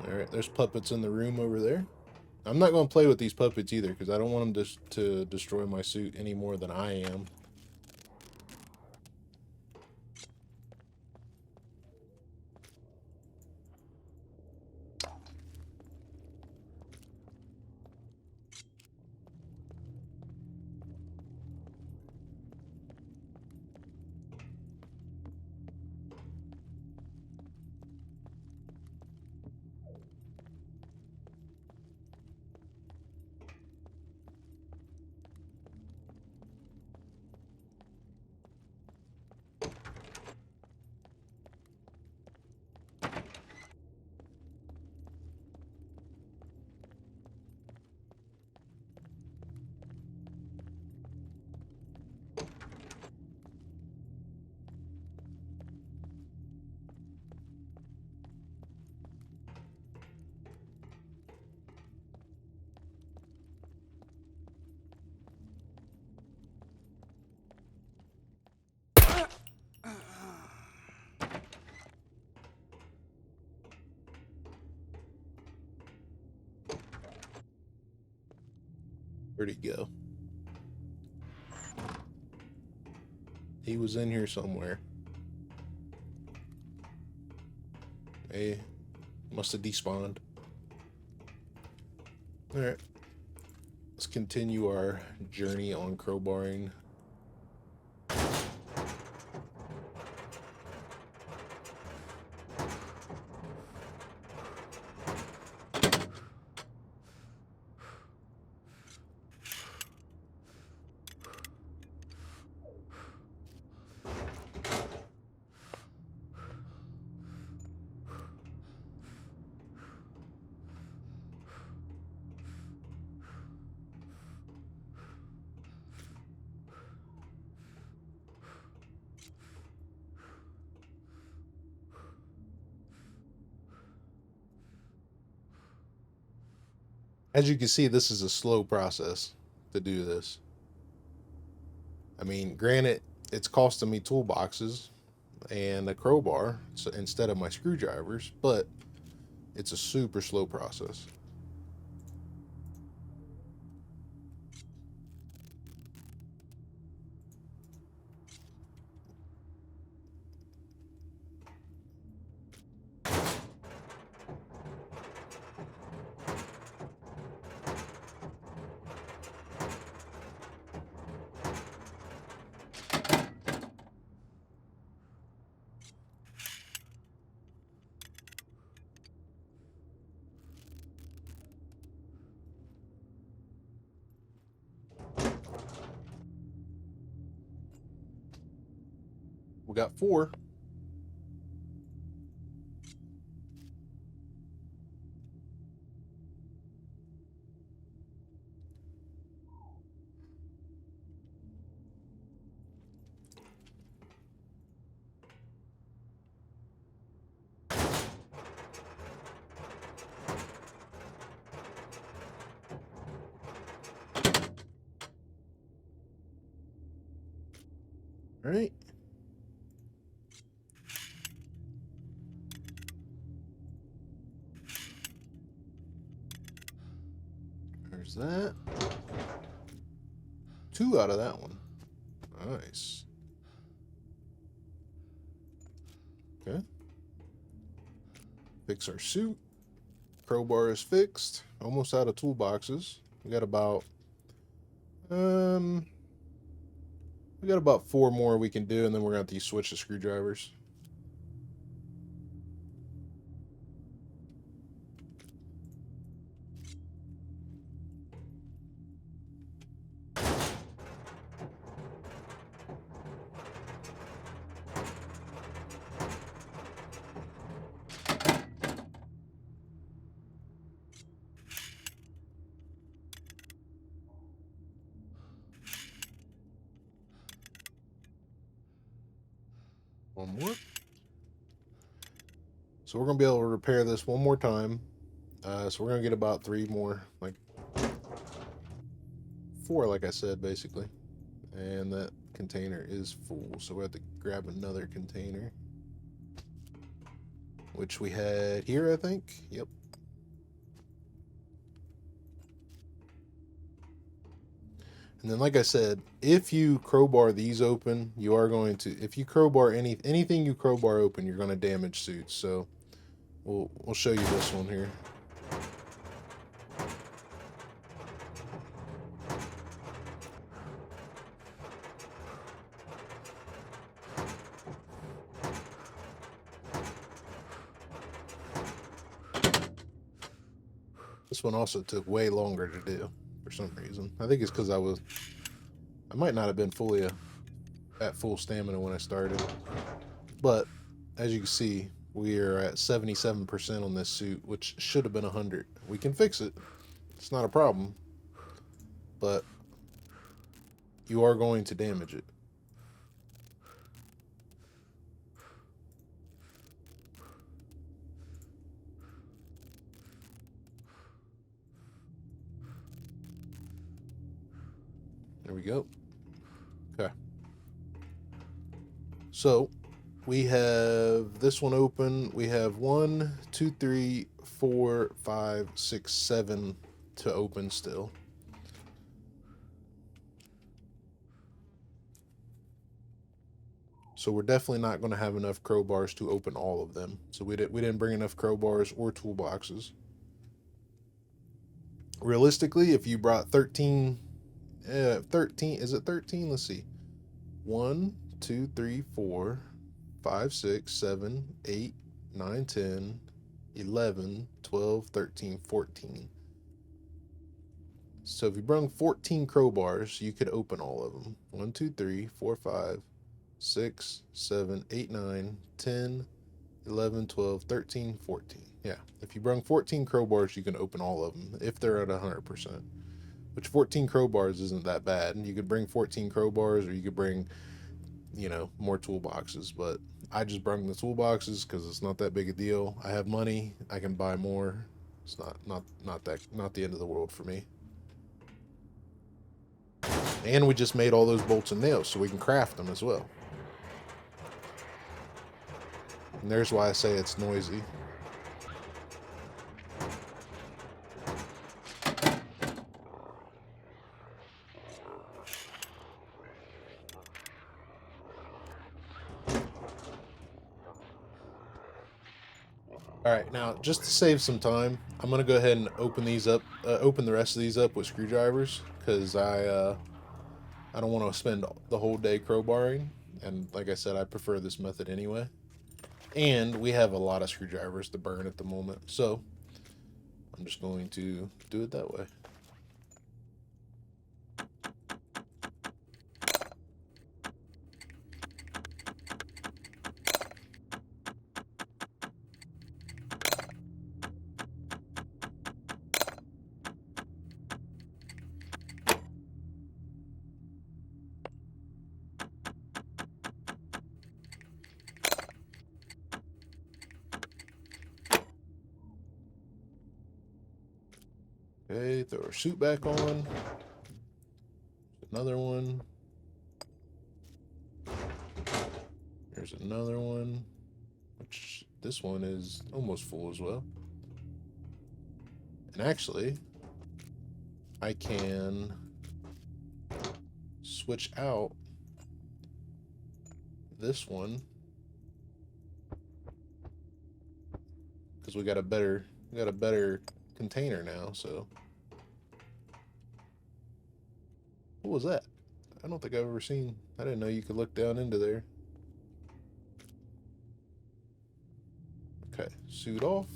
Alright, there's puppets in the room over there. I'm not going to play with these puppets either, because I don't want them to destroy my suit any more than I am. Where'd he go? He was in here somewhere. Hey, must have despawned. Alright. Let's continue our journey on crowbarring. As you can see, this is a slow process to do this. I mean, granted, it's costing me toolboxes and a crowbar instead of my screwdrivers, but it's a super slow process. We got 4. All right. There's that. 2 out of that one. Nice. Okay. Fix our suit. Crowbar is fixed. Almost out of toolboxes. We got about 4 more we can do, and then we're going to have to switch the screwdrivers. One more. So we're going to be able to repair this one more time. So we're going to get about 3 more, like 4, like I said, basically. And that container is full, so we have to grab another container, which we had here, I think. Yep. And then, like I said, if you crowbar these open, you are going to, if you crowbar anything you crowbar open, you're going to damage suits. So we'll show you this one here. This one also took way longer to do for some reason. I think it's because I might not have been fully at full stamina when I started. But as you can see, we are at 77% on this suit, which should have been 100. We can fix it. It's not a problem. But you are going to damage it. There we go. Okay. So we have this one open. We have 1, 2, 3, 4, 5, 6, 7 to open still. So we're definitely not going to have enough crowbars to open all of them. So we didn't bring enough crowbars or toolboxes. Realistically, if you brought 13, is it 13? Let's see. 1, 2, 3, 4, 5, 6, 7, 8, 9, 10, 11, 12, 13, 14. So if you brought 14 crowbars, you could open all of them. 1, 2, 3, 4, 5, 6, 7, 8, 9, 10, 11, 12, 13, 14. Yeah, if you bring 14 crowbars, you can open all of them if they're at 100%. Which 14 crowbars isn't that bad. And you could bring 14 crowbars, or you could bring, you know, more toolboxes. But I just bring the toolboxes because it's not that big a deal. I have money. I can buy more. It's not the end of the world for me. And we just made all those bolts and nails, so we can craft them as well. And there's why I say it's noisy. Alright, now, just to save some time, I'm going to go ahead and open these up, open the rest of these up with screwdrivers, because I don't want to spend the whole day crowbarring, and like I said, I prefer this method anyway. And we have a lot of screwdrivers to burn at the moment, so I'm just going to do it that way. Okay, throw our suit back on. Another one. Here's another one. Which, this one is almost full as well. And actually, I can switch out this one because we got a better container now. So what was that? I don't think I've ever seen. I didn't know you could look down into there. Okay, suit off.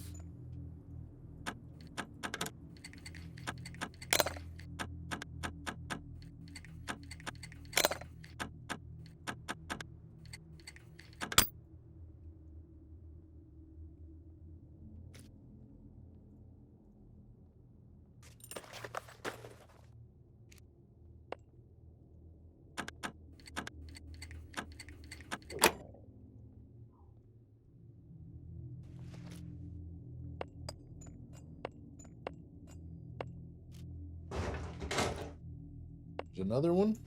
Another one.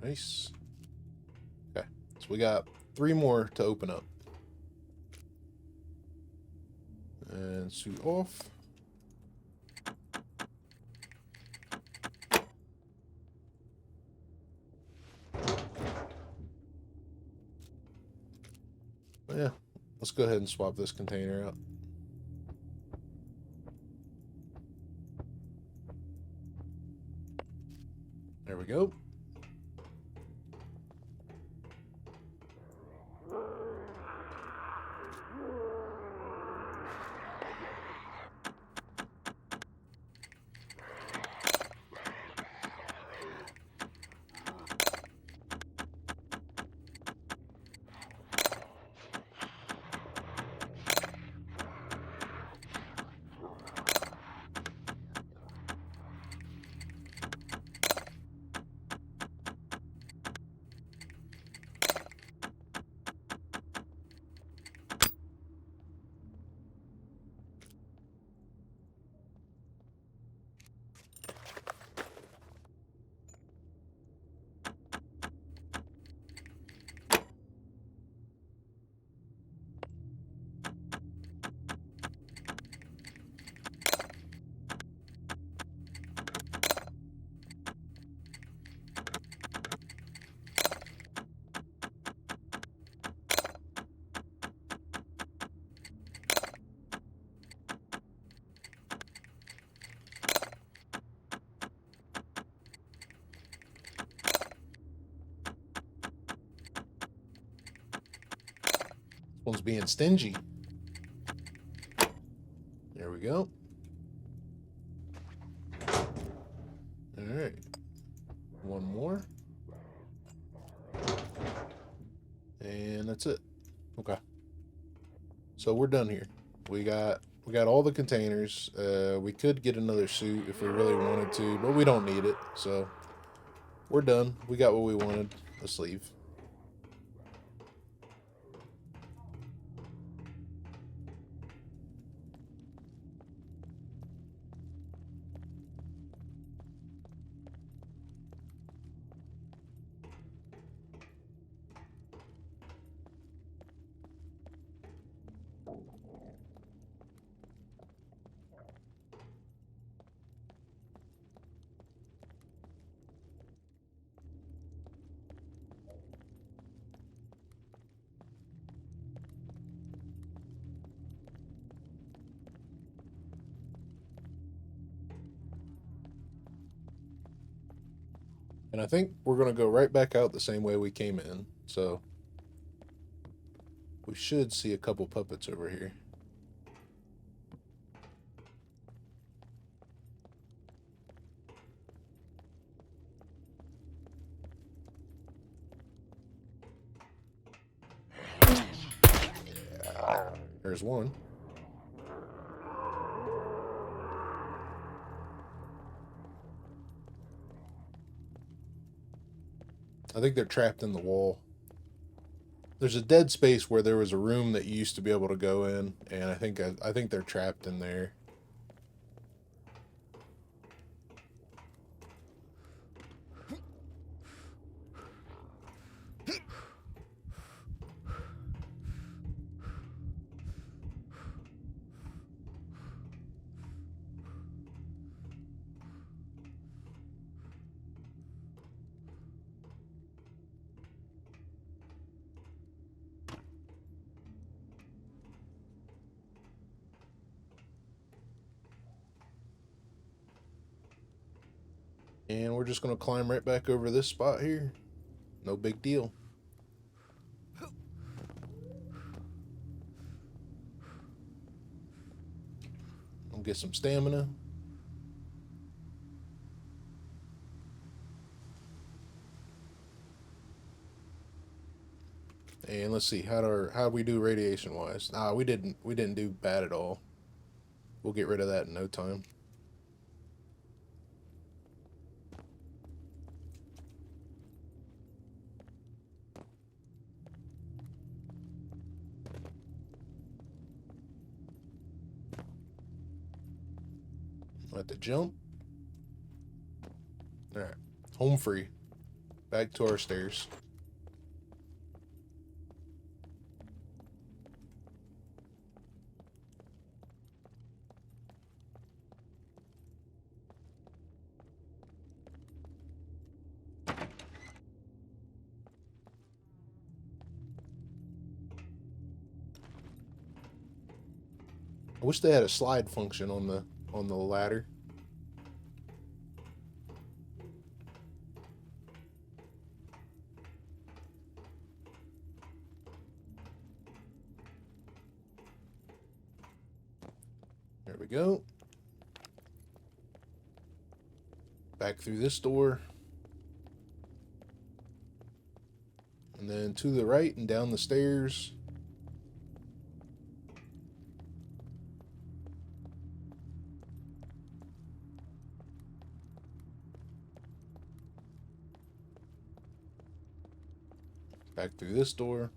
Nice. Okay, so we got 3 more to open up. And suit off. Yeah, let's go ahead and swap this container out. There we go. One's being stingy. There we go. All right. One more. And that's it. Okay. So we're done here. We got all the containers. We could get another suit if we really wanted to, but we don't need it. So we're done. We got what we wanted. Let's leave. And I think we're going to go right back out the same way we came in. So we should see a couple puppets over here. There's one. I think they're trapped in the wall. There's a dead space where there was a room that you used to be able to go in, and I think they're trapped in there. And we're just going to climb right back over this spot here. No big deal. I'll get some stamina. And let's see, how we do radiation wise? We didn't do bad at all. We'll get rid of that in no time. Let the jump. All right, home free. Back to our stairs. I wish they had a slide function on the ladder. There we go. Back through this door. And then to the right and down the stairs. Back through this door.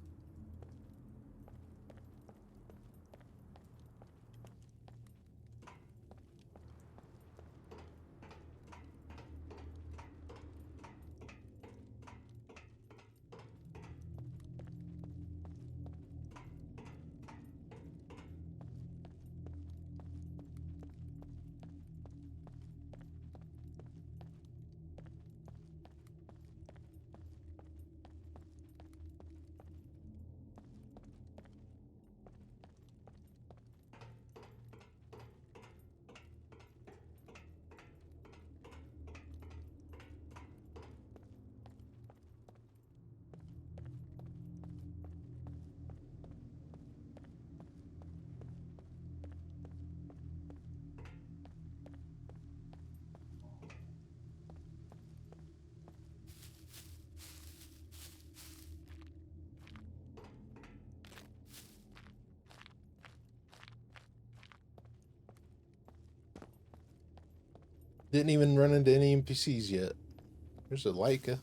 Didn't even run into any NPCs yet. There's a Leica.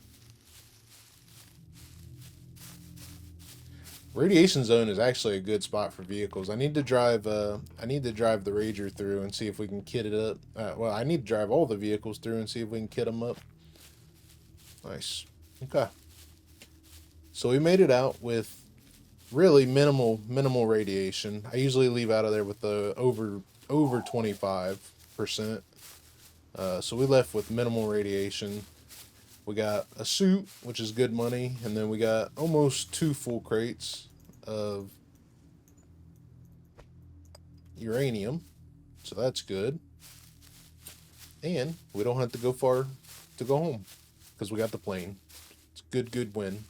Radiation zone is actually a good spot for vehicles. I need to drive the Rager through and see if we can kit it up. Well, I need to drive all the vehicles through and see if we can kit them up. Nice. Okay. So we made it out with really minimal radiation. I usually leave out of there with the over 25%. So we left with minimal radiation. We got a suit, which is good money, and then we got almost 2 full crates of uranium, so that's good. And we don't have to go far to go home. because we got the plane. It's a good win.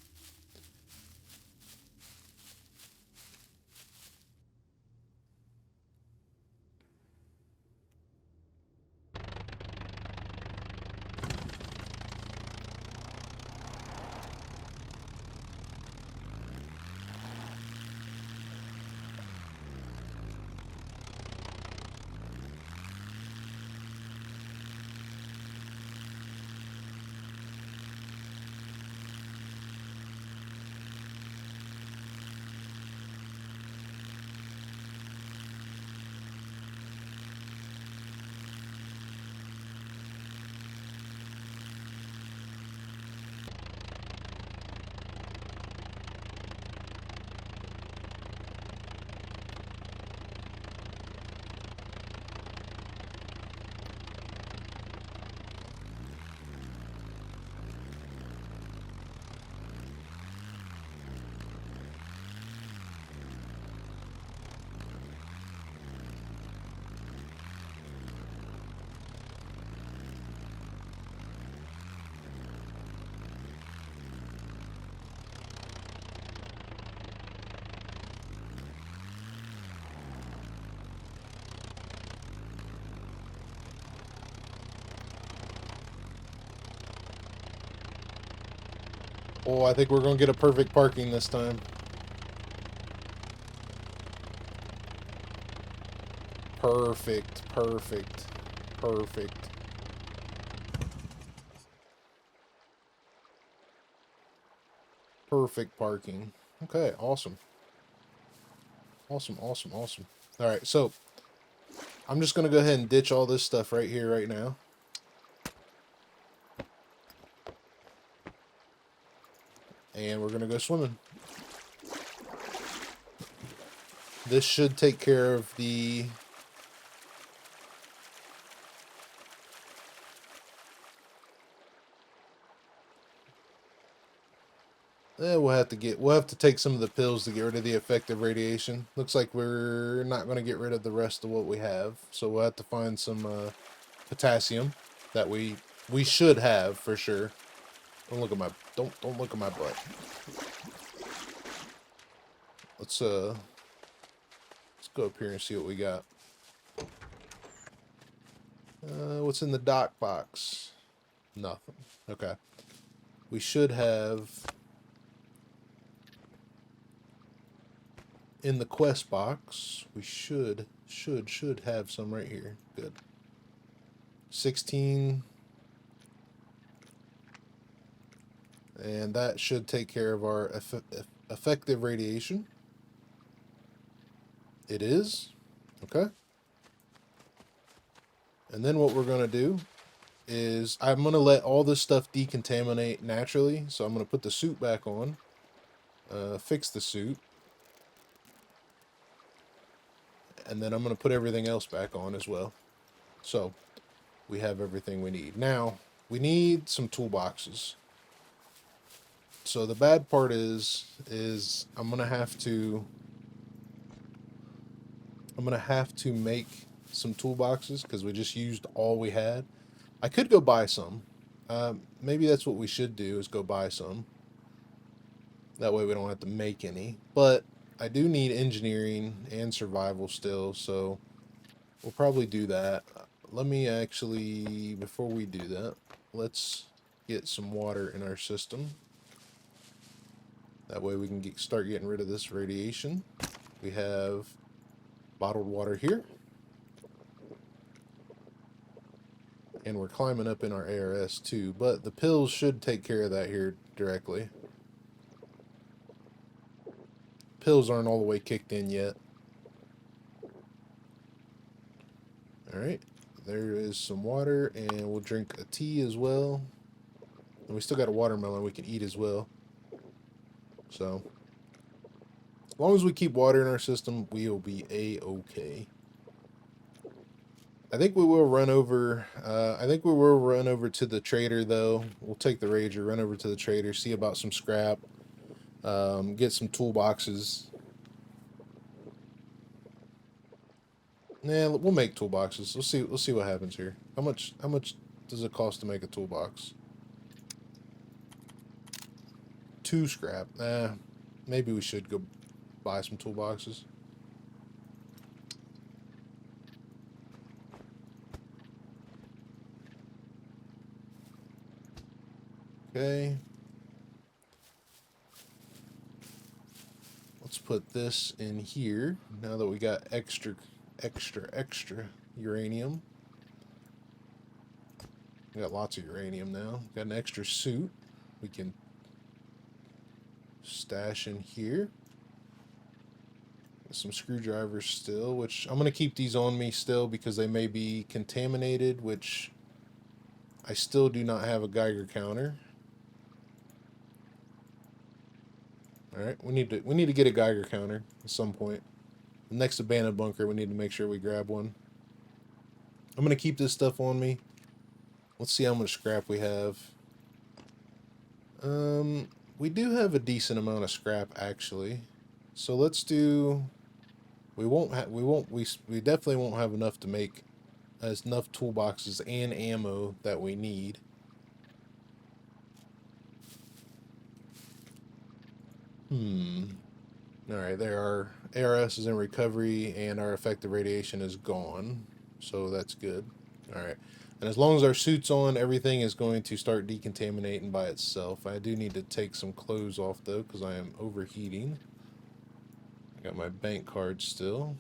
Oh, I think we're going to get a perfect parking this time. Perfect, perfect, perfect. Perfect parking. Okay, awesome. Awesome, awesome, awesome. Alright, so I'm just going to go ahead and ditch all this stuff right here, right now. And we're going to go swimming. This should take care of the... we'll have to take some of the pills to get rid of the effective radiation. Looks like we're not going to get rid of the rest of what we have. So we'll have to find some potassium that we should have for sure. Don't look at my butt. Let's go up here and see what we got. What's in the dock box? Nothing. Okay. We should have in the quest box. We should have some right here. Good. 16. And that should take care of our effective radiation. It is. Okay. And then what we're going to do is I'm going to let all this stuff decontaminate naturally. So I'm going to put the suit back on. Fix the suit. And then I'm going to put everything else back on as well. So we have everything we need. Now, we need some toolboxes. So the bad part is I'm gonna have to make some toolboxes because we just used all we had. I could go buy some. Maybe that's what we should do, is go buy some. That way we don't have to make any. But I do need engineering and survival still, so we'll probably do that. Let me actually, before we do that, let's get some water in our system. That way we can start getting rid of this radiation. We have bottled water here. And we're climbing up in our ARS too, but the pills should take care of that here directly. Pills aren't all the way kicked in yet. Alright, there is some water, and we'll drink a tea as well. And we still got a watermelon we can eat as well. So, as long as we keep water in our system, we will be a-okay. I think we will run over. To the trader though. We'll take the Rager, run over to the trader, see about some scrap, get some toolboxes. Nah, we'll make toolboxes. We'll see what happens here. How much does it cost to make a toolbox? 2 scrap. Maybe we should go buy some toolboxes. Okay. Let's put this in here now that we got extra uranium. We got lots of uranium now. Got an extra suit we can stash in here. Some screwdrivers still, which I'm going to keep these on me still because they may be contaminated, which I still do not have a Geiger counter. Alright, we need to get a Geiger counter at some point. The next abandoned bunker, we need to make sure we grab one. I'm going to keep this stuff on me. Let's see how much scrap we have. We do have a decent amount of scrap actually. So let's do. We definitely won't have enough to make enough toolboxes and ammo that we need. Alright, there are ARS is in recovery and our effective radiation is gone. So that's good. Alright. And as long as our suit's on, everything is going to start decontaminating by itself. I do need to take some clothes off though, because I am overheating. I got my bank card still.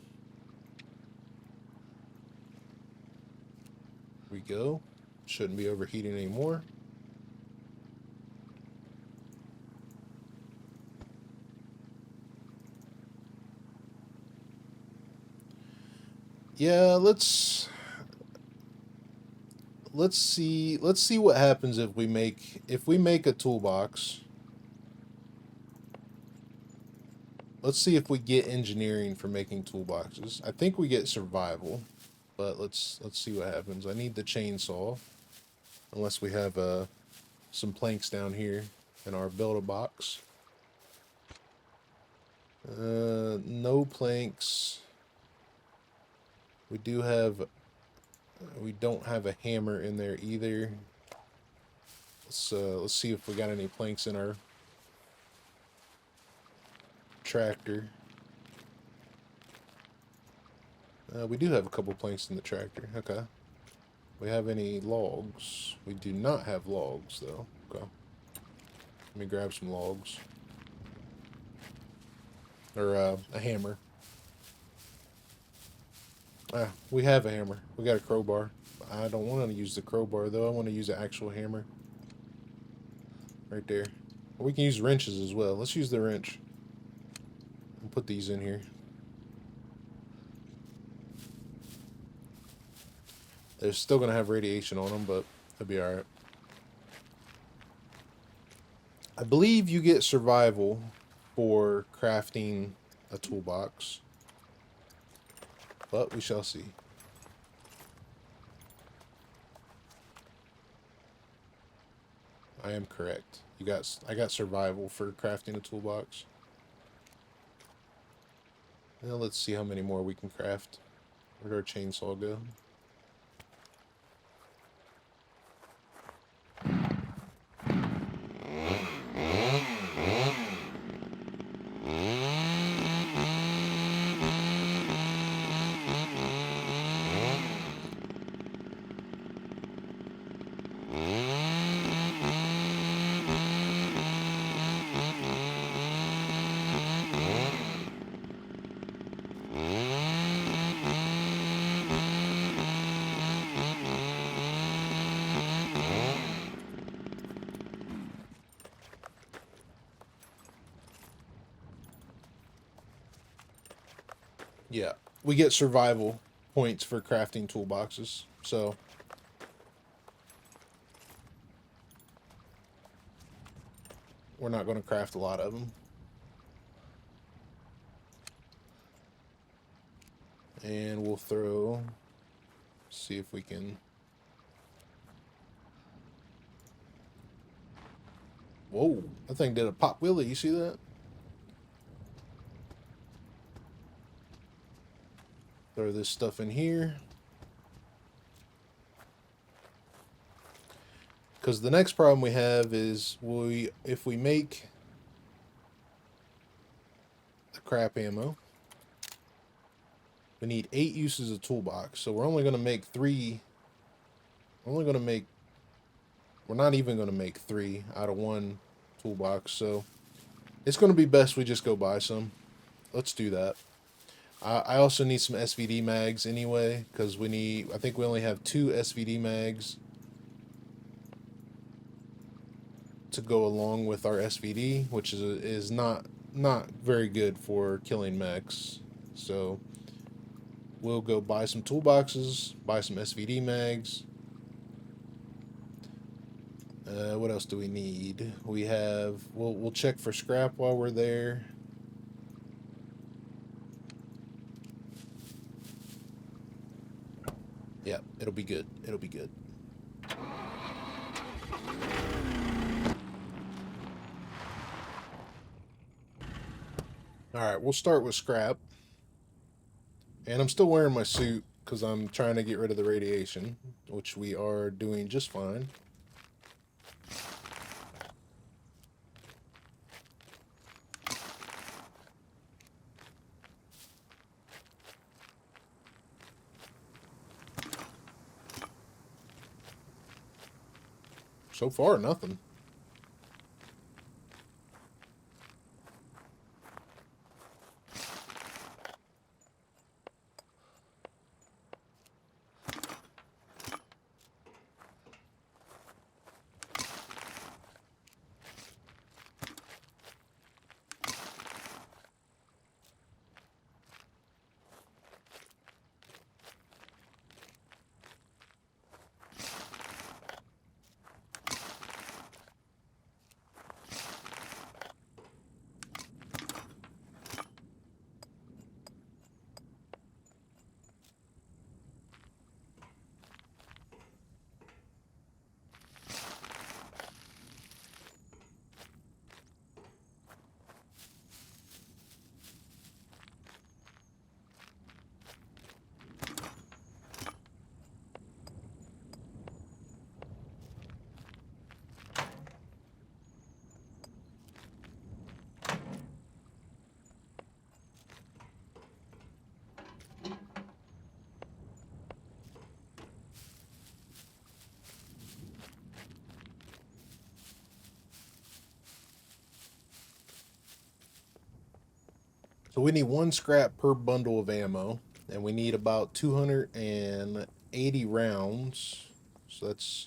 Here we go. Shouldn't be overheating anymore. Yeah, let's see what happens if we make a toolbox. Let's see if we get engineering for making toolboxes. I think we get survival, but let's see what happens. I need the chainsaw, unless we have some planks down here in our build-a-box. No planks. We don't have a hammer in there either. Let's see if we got any planks in our tractor. We do have a couple planks in the tractor. Okay. We have any logs? We do not have logs though. Okay. Let me grab some logs. Or a hammer. We have a hammer. We got a crowbar. I don't want to use the crowbar though. I want to use an actual hammer. Right there. Or we can use wrenches as well. Let's use the wrench. And put these in here. They're still going to have radiation on them, but they'll be alright. I believe you get survival for crafting a toolbox. But we shall see. I am correct. I got survival for crafting a toolbox. Now let's see how many more we can craft. Where'd our chainsaw go? Yeah, we get survival points for crafting toolboxes, so we're not going to craft a lot of them. And we'll throw, see if we can. Whoa, that thing did a pop wheelie, you see that? Throw this stuff in here. Because the next problem we have is if we make crap ammo. We need 8 uses of toolbox, so we're only going to make 3. We're not even going to make 3 out of 1 toolbox, so it's going to be best we just go buy some. Let's do that. I also need some SVD mags anyway, because I think we only have 2 SVD mags to go along with our SVD, which is not very good for killing mechs. So we'll go buy some toolboxes, buy some SVD mags. What else do we need? We'll check for scrap while we're there. Yeah, it'll be good. It'll be good. Alright, we'll start with scrap. And I'm still wearing my suit because I'm trying to get rid of the radiation, which we are doing just fine. So far, nothing. So we need 1 scrap per bundle of ammo, and we need about 280 rounds. So that's...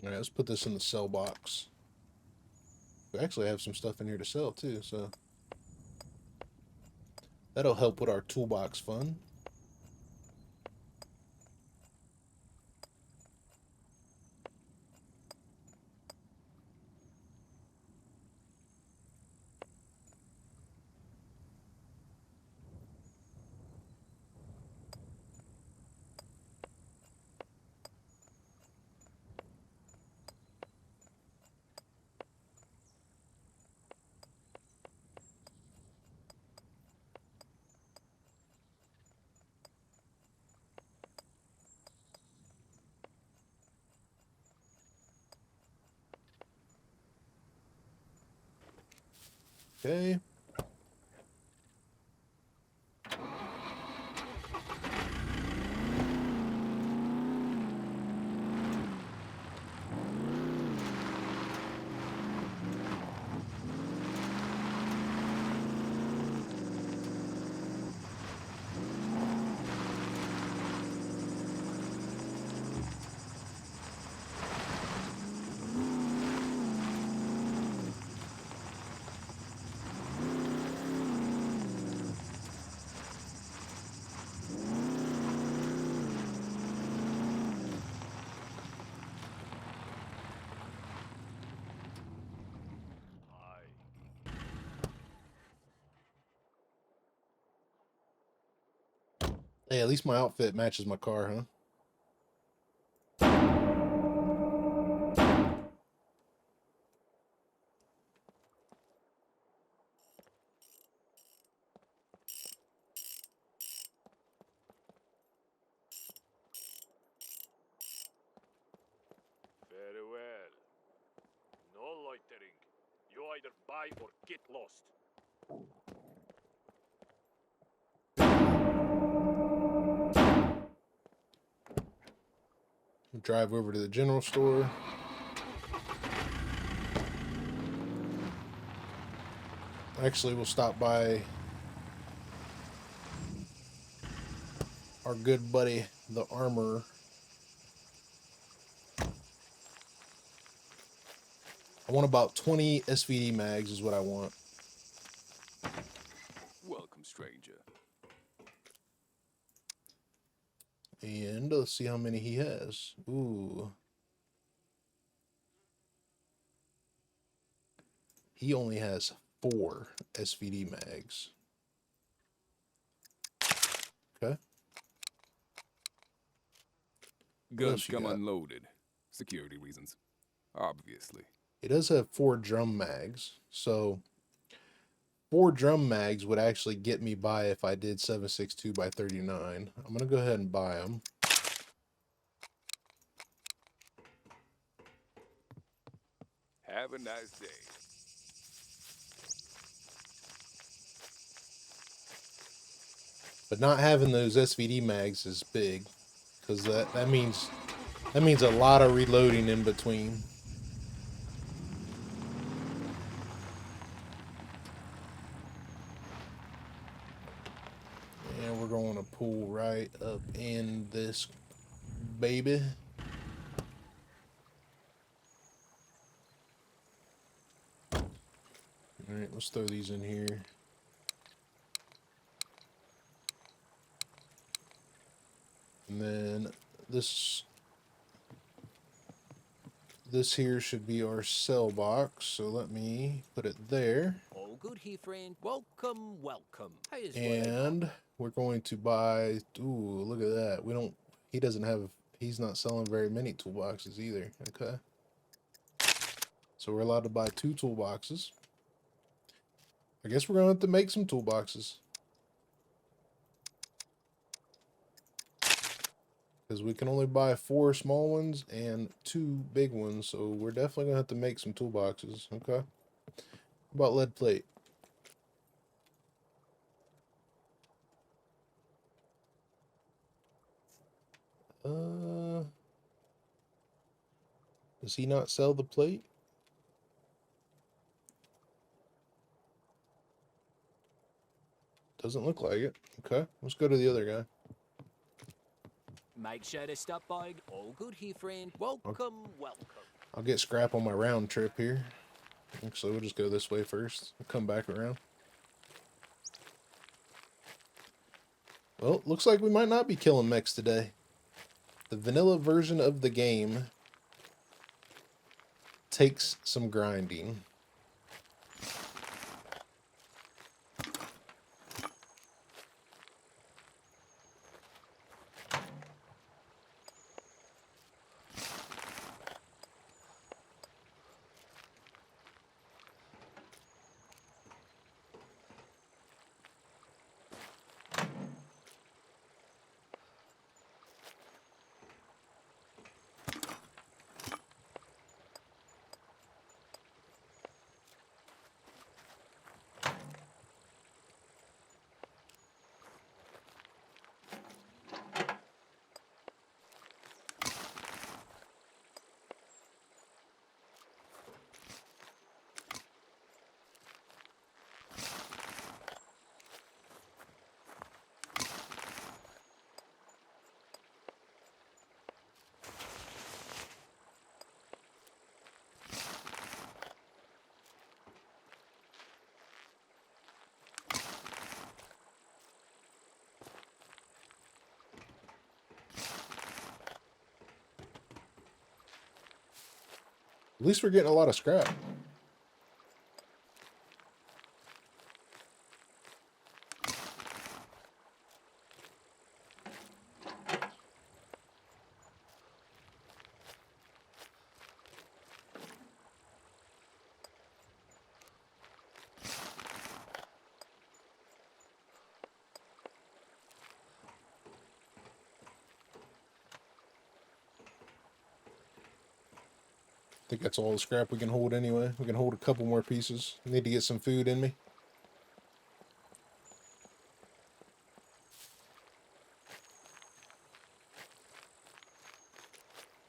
All right, let's put this in the sell box. We actually have some stuff in here to sell too, so that'll help with our toolbox fund. Okay. Hey, at least my outfit matches my car, huh? Very well. No loitering. You either buy or get lost. Drive over to the general store. Actually, we'll stop by our good buddy, the armorer. I want about 20 SVD mags is what I want. Welcome, stranger. And let's see how many he has. Ooh. He only has 4 SVD mags. Okay. Guns come unloaded. Security reasons. Obviously. It does have 4 drum mags. So 4 drum mags would actually get me by if I did 7.62 by 39. I'm going to go ahead and buy them. Have a nice day. But not having those SVD mags is big, because that means a lot of reloading in between. And we're going to pull right up in this baby. All right, let's throw these in here. And then this here should be our cell box. So let me put it there. All good here, friend. Welcome, welcome. And we're going to buy, ooh, look at that. He's not selling very many toolboxes either. Okay. So we're allowed to buy 2 toolboxes. I guess we're going to have to make some toolboxes. Because we can only buy 4 small ones and 2 big ones. So we're definitely going to have to make some toolboxes. Okay. What about lead plate? Does he not sell the plate? Doesn't look like it. Okay, let's go to the other guy. Make sure to stop by. All good here, friend. Welcome, welcome. I'll get scrap on my round trip here. Actually, we'll just go this way first. We'll come back around. Well, looks like we might not be killing mechs today. The vanilla version of the game takes some grinding. At least we're getting a lot of scrap. think that's all the scrap we can hold anyway. We can hold a couple more pieces. Need to get some food in me.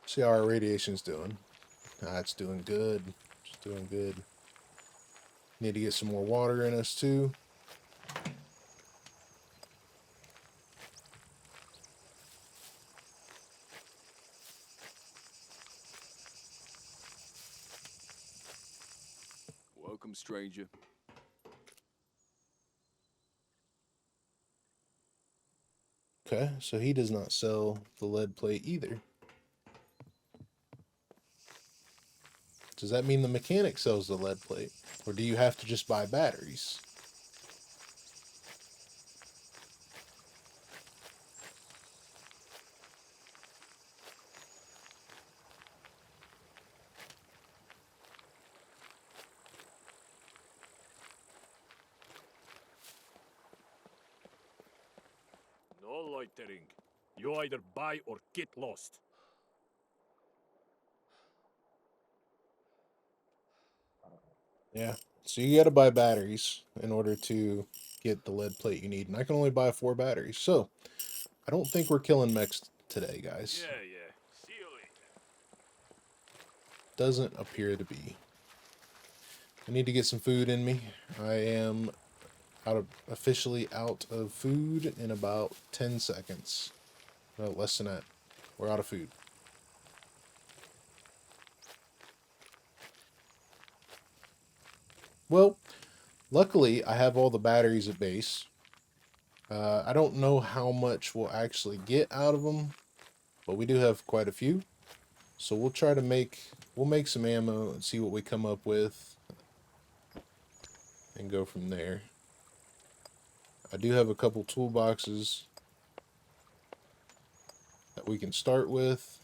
See how our radiation's doing. It's doing good. It's doing good. Need to get some more water in us too. Welcome, stranger. Okay, so he does not sell the lead plate either. Does that mean the mechanic sells the lead plate? Or do you have to just buy batteries? No loitering. You either buy or get lost. Yeah, so you gotta buy batteries in order to get the lead plate you need. And I can only buy 4 batteries. So, I don't think we're killing mechs today, guys. Yeah, yeah. See you later. Doesn't appear to be. I need to get some food in me. I am officially out of food in about 10 seconds. No, less than that. We're out of food. Well, luckily I have all the batteries at base. I don't know how much we'll actually get out of them, but we do have quite a few. So we'll try to make some ammo and see what we come up with and go from there. I do have a couple toolboxes that we can start with.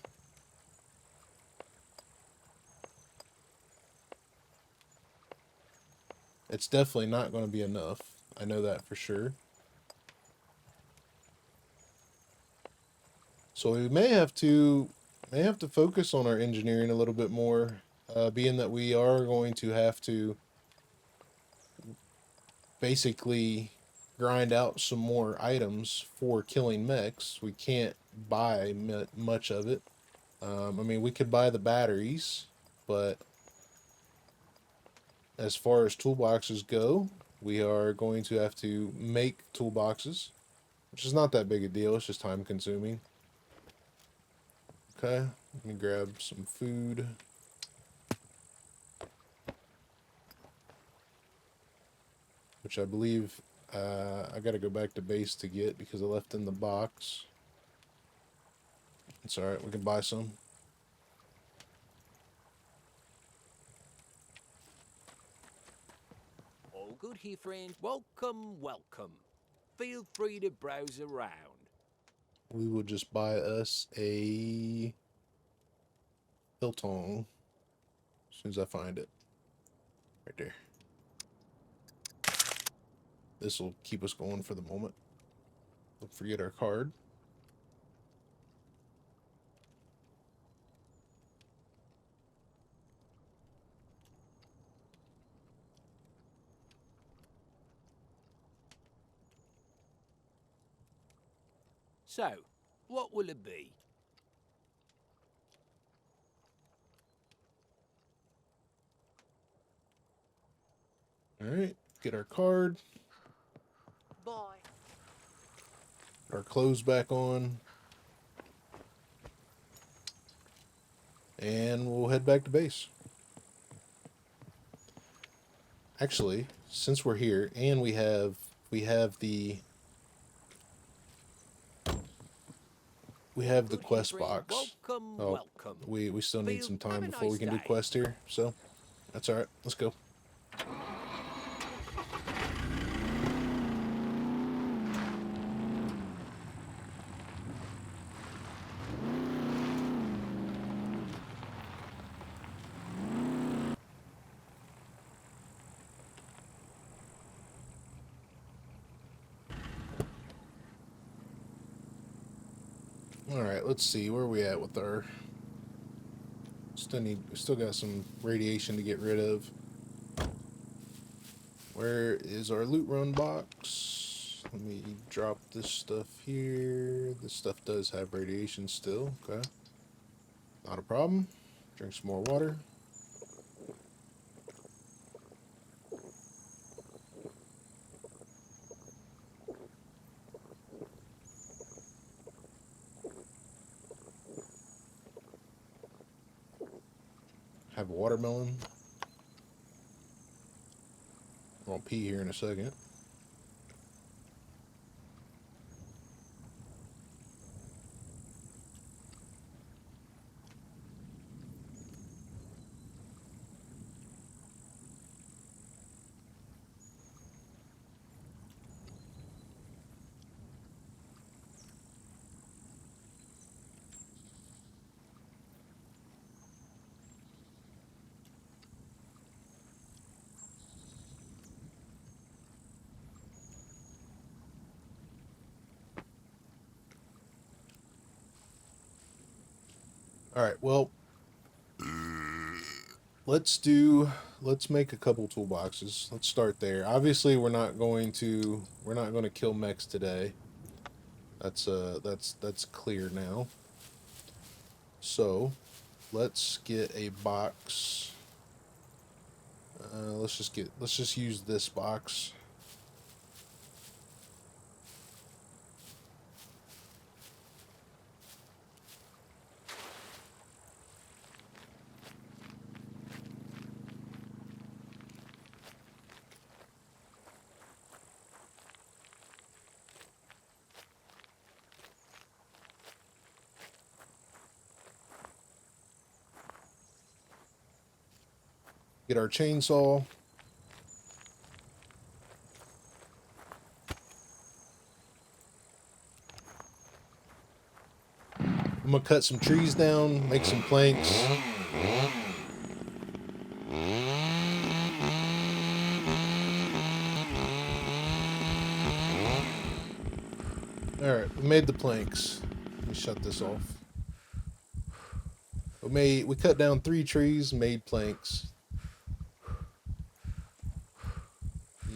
It's definitely not going to be enough. I know that for sure. So we may have to focus on our engineering a little bit more, being that we are going to have to basically grind out some more items for killing mechs. We can't buy much of it. I mean, we could buy the batteries, but as far as toolboxes go, we are going to have to make toolboxes, which is not that big a deal. It's just time consuming. Okay, let me grab some food. Which I believe I gotta go back to base to get because I left in the box. It's alright, we can buy some. All good here, friend. Welcome, welcome. Feel free to browse around. We will just buy us a biltong as soon as I find it. Right there. This will keep us going for the moment. Don't forget our card. So, what will it be? Alright, get our card. Bye. Put our clothes back on. And we'll head back to base. Actually, since we're here and we have the quest box. Welcome, Oh, welcome. we still need some time Have a before we nice can do day. quest here, so that's alright. Let's go. Alright, let's see where are we at with our still got some radiation to get rid of. Where is our loot run box? Let me drop this stuff here. This stuff does have radiation still. Okay. Not a problem. Drink some more water. Have a watermelon. I'll pee here in a second. All right, well, let's make a couple toolboxes. Let's start there. Obviously, we're not going to kill mechs today. That's clear now. So, let's get a box. Let's just use this box. Get our chainsaw. I'm gonna cut some trees down, make some planks. Alright, we made the planks. Let me shut this off. We cut down 3 trees, made planks.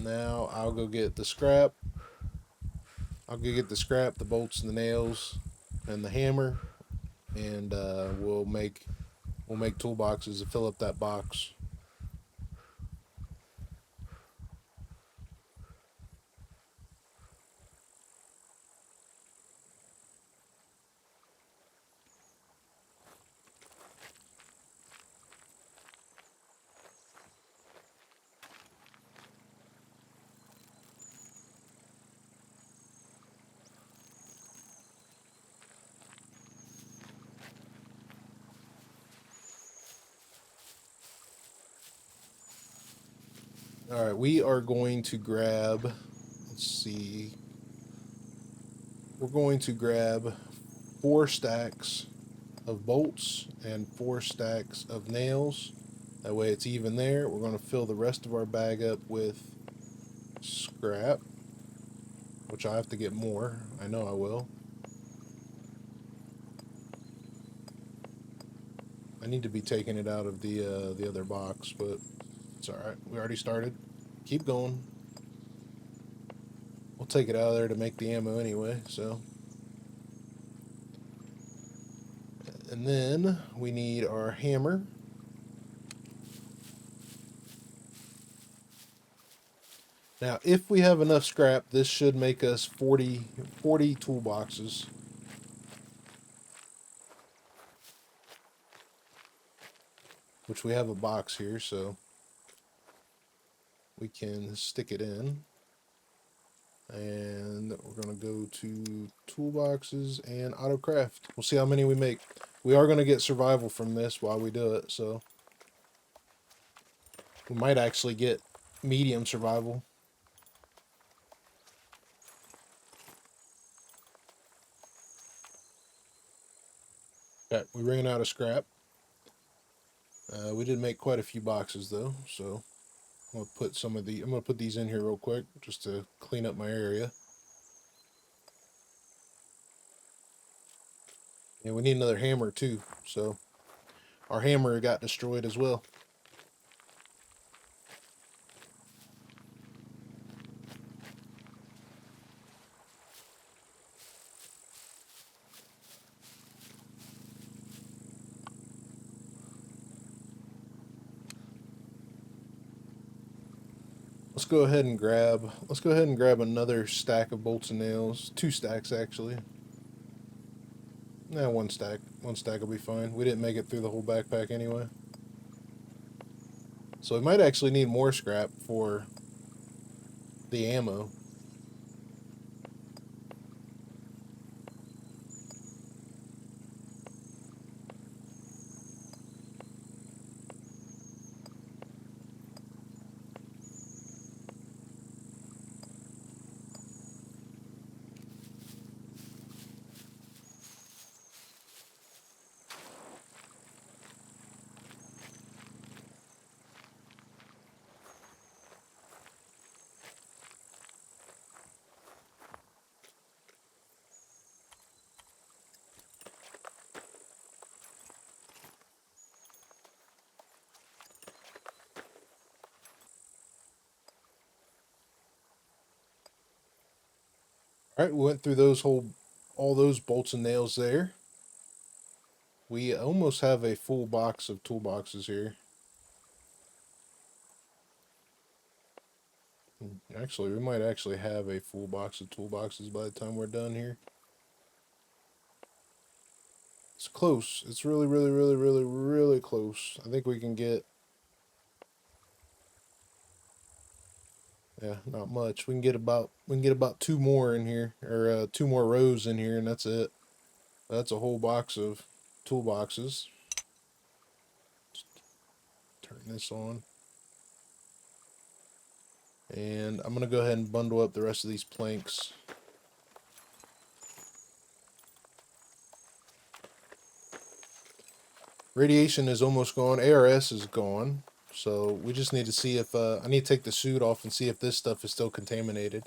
Now I'll go get the scrap. I'll go get the scrap, the bolts and the nails, and the hammer, and we'll make toolboxes to fill up that box. All right, we are going to grab, let's see, we're going to grab 4 stacks of bolts and 4 stacks of nails. That way it's even there. We're going to fill the rest of our bag up with scrap, which I have to get more. I know I will. I need to be taking it out of the other box, but it's all right. We already started. Keep going. We'll take it out of there to make the ammo anyway, so. And then we need our hammer. Now, if we have enough scrap, this should make us 40 toolboxes. Which we have a box here, so we can stick it in. And we're going to go to toolboxes and autocraft. We'll see how many we make. We are going to get survival from this while we do it, so we might actually get medium survival. Okay, we ran out of scrap. We did make quite a few boxes though, so I'm gonna put these in here real quick just to clean up my area. And we need another hammer too, so our hammer got destroyed as well. Let's go ahead and grab another stack of bolts and nails. 2 stacks actually. Nah, 1 stack. 1 stack will be fine. We didn't make it through the whole backpack anyway. So we might actually need more scrap for the ammo. Alright, we went through all those bolts and nails there. We almost have a full box of toolboxes here. Actually, we might actually have a full box of toolboxes by the time we're done here. It's close. It's really, really, really, really, really close. I think we can get... Yeah, not much. We can get about 2 more in here, or 2 more rows in here, and that's it. That's a whole box of toolboxes. Just turn this on. And I'm going to go ahead and bundle up the rest of these planks. Radiation is almost gone. ARS is gone. So we just need to see if... I need to take the suit off and see if this stuff is still contaminated.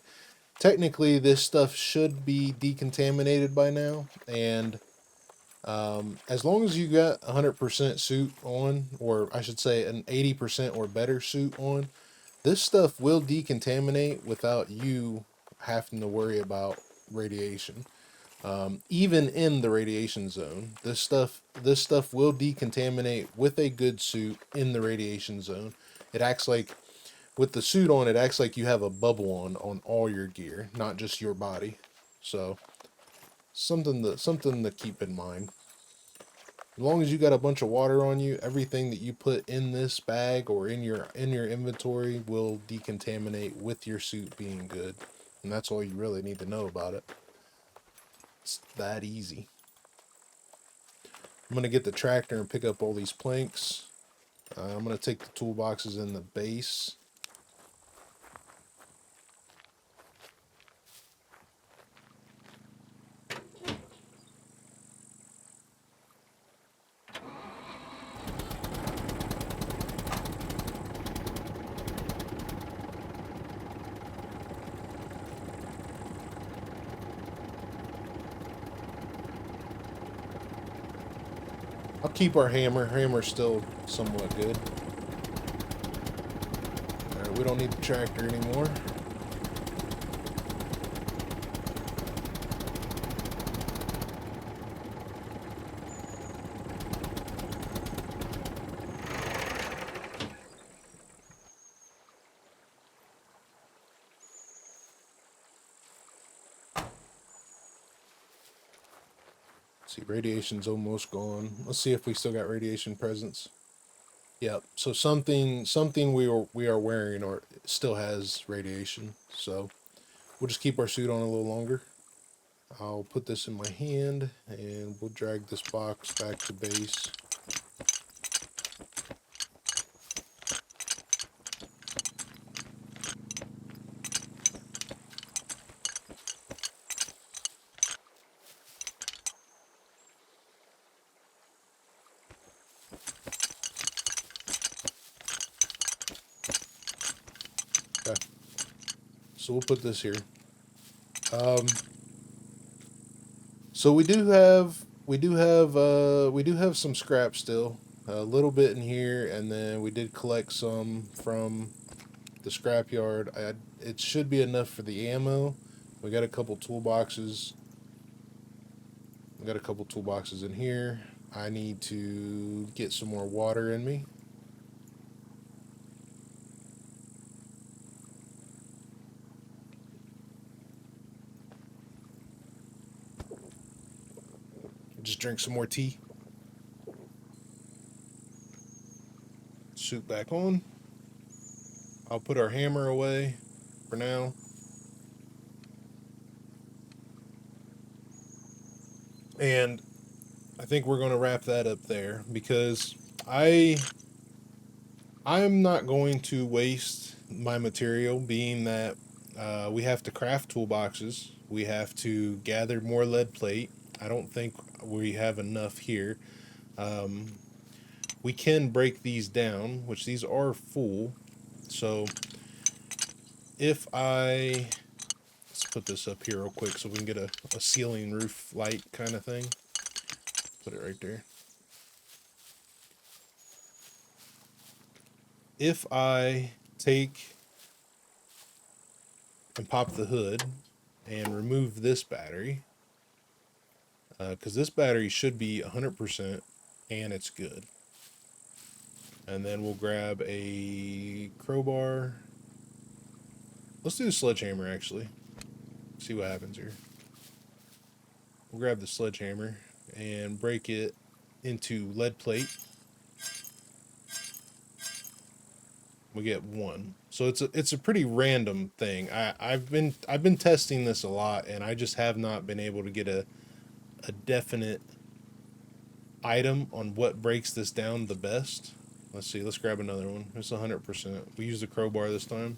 Technically, this stuff should be decontaminated by now. And as long as you got 100% suit on, or I should say an 80% or better suit on, this stuff will decontaminate without you having to worry about radiation. Even in the radiation zone, this stuff will decontaminate with a good suit in the radiation zone. It acts like, with the suit on, it acts like you have a bubble on all your gear, not just your body. So something to keep in mind. As long as you got a bunch of water on you, everything that you put in this bag or in your inventory will decontaminate with your suit being good. And that's all you really need to know about it. It's that easy. I'm going to get the tractor and pick up all these planks. I'm going to take the toolboxes in the base. I'll keep our hammer. Hammer's still somewhat good. Alright, we don't need the tractor anymore. See, radiation's almost gone. Let's see if we still got radiation presence. Yep. So something we are wearing or still has radiation. So we'll just keep our suit on a little longer. I'll put this in my hand and we'll drag this box back to base. Okay. So we'll put this here. So we do have some scrap still. a little bit in here, and then we did collect some from the scrapyard. It should be enough for the ammo. We got a couple toolboxes. We got a couple toolboxes in here. I need to get some more water in me. Just drink some more tea. Suit back on. I'll put our hammer away for now. And I think we're going to wrap that up there, because I'm not going to waste my material, being that we have to craft toolboxes. We have to gather more lead plate. I don't think we have enough here. We can break these down, which these are full. So if let's put this up here real quick so we can get a ceiling roof light kind of thing. Put it right there. If I take and pop the hood and remove this battery, because this battery should be 100% and it's good. And then we'll grab a crowbar. Let's do the sledgehammer actually. See what happens here. We'll grab the sledgehammer and break it into lead plate. We get one. So it's a pretty random thing. I've been testing this a lot, and I just have not been able to get a definite item on what breaks this down the best. Let's see, let's grab another one. It's 100%. We use the crowbar this time.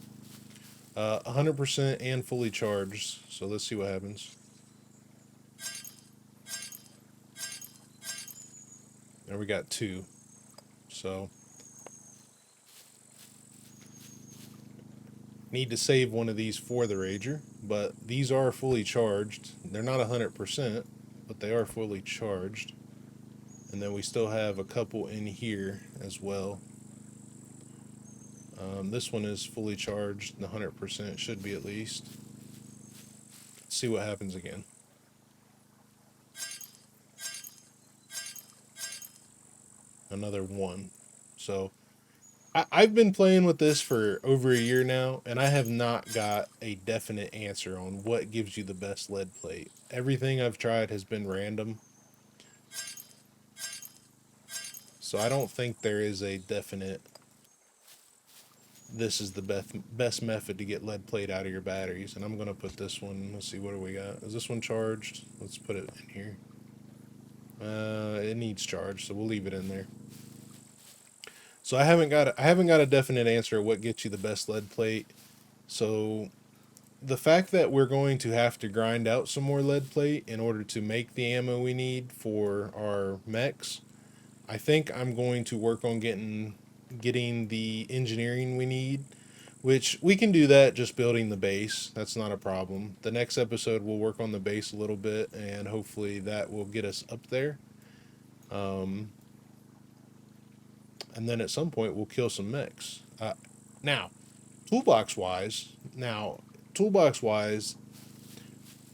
100% and fully charged. So let's see what happens. There we got two. So need to save one of these for the Rager, but these are fully charged. They're not 100%, but they are fully charged. And then we still have a couple in here as well. This one is fully charged, 100% should be at least. Let's see what happens again. Another one. So I've been playing with this for over a year now, and I have not got a definite answer on what gives you the best lead plate. Everything I've tried has been random. So I don't think there is a definite, this is the best method to get lead plate out of your batteries. And I'm going to put this one, let's see, what do we got? Is this one charged? Let's put it in here. It needs charge, so we'll leave it in there. So I haven't got a definite answer of what gets you the best lead plate. So the fact that we're going to have to grind out some more lead plate in order to make the ammo we need for our mechs, I think I'm going to work on getting the engineering we need, which we can do that just building the base. That's not a problem. The next episode we'll work on the base a little bit, and hopefully that will get us up there. And then at some point we'll kill some mechs. Now, toolbox wise,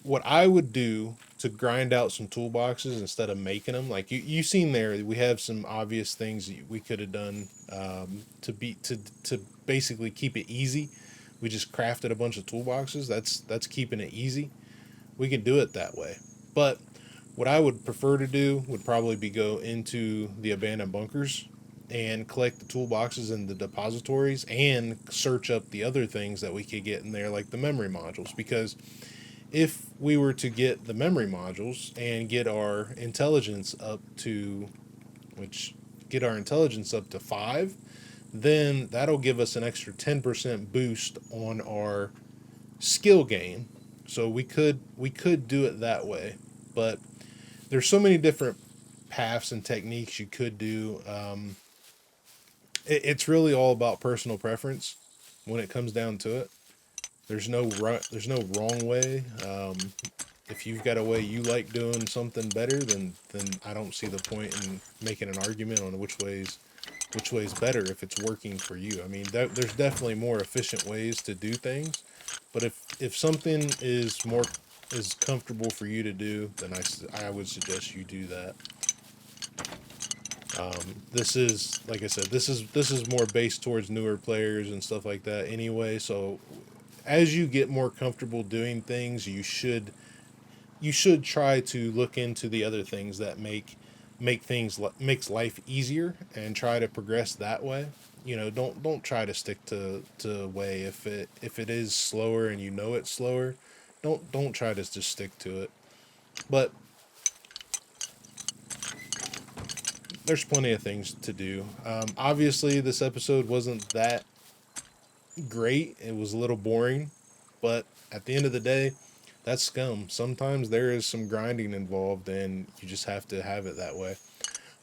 what I would do to grind out some toolboxes instead of making them, like you seen there, we have some obvious things we could have done to basically keep it easy. We just crafted a bunch of toolboxes. That's keeping it easy. We can do it that way. But what I would prefer to do would probably be go into the abandoned bunkers and collect the toolboxes in the depositories and search up the other things that we could get in there, like the memory modules. Because if we were to get the memory modules and get our intelligence up to 5, then that'll give us an extra 10% boost on our skill gain. So we could do it that way, but there's so many different paths and techniques you could do. It's really all about personal preference when it comes down to it. There's no wrong way. if you've got a way you like doing something better, then I don't see the point in making an argument on which way's better if it's working for you. I mean, there's definitely more efficient ways to do things, but if something is comfortable for you to do, then I would suggest you do that. This is, like I said, this is more based towards newer players and stuff like that anyway. So as you get more comfortable doing things, you should try to look into the other things that makes life easier and try to progress that way. You know, don't try to stick to way if it is slower and you know it's slower. Don't try to just stick to it. But there's plenty of things to do. Obviously, this episode wasn't that great. It was a little boring, but at the end of the day, that's Scum. Sometimes there is some grinding involved, and you just have to have it that way.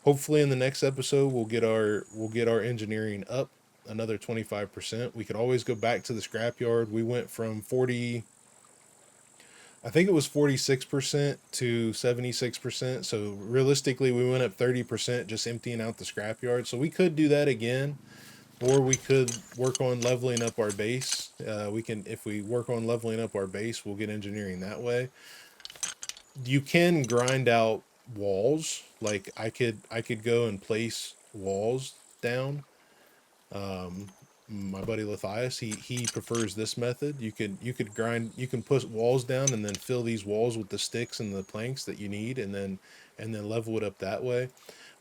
Hopefully, in the next episode, we'll get our engineering up another 25%. We could always go back to the scrapyard. We went from 40. I think it was 46% to 76%. So realistically, we went up 30% just emptying out the scrapyard. So we could do that again, or we could work on leveling up our base. If we work on leveling up our base, we'll get engineering that way. You can grind out walls. Like I could go and place walls down. My buddy Lithias, he prefers this method. You can put walls down and then fill these walls with the sticks and the planks that you need, and then level it up that way.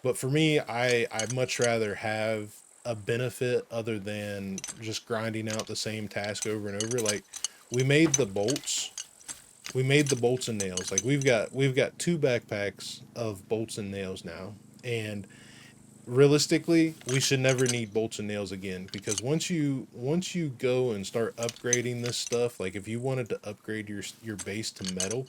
But for me, I'd much rather have a benefit other than just grinding out the same task over and over. Like we made the bolts and nails. Like we've got 2 backpacks of bolts and nails now, and realistically, we should never need bolts and nails again, because once you go and start upgrading this stuff, like if you wanted to upgrade your base to metal,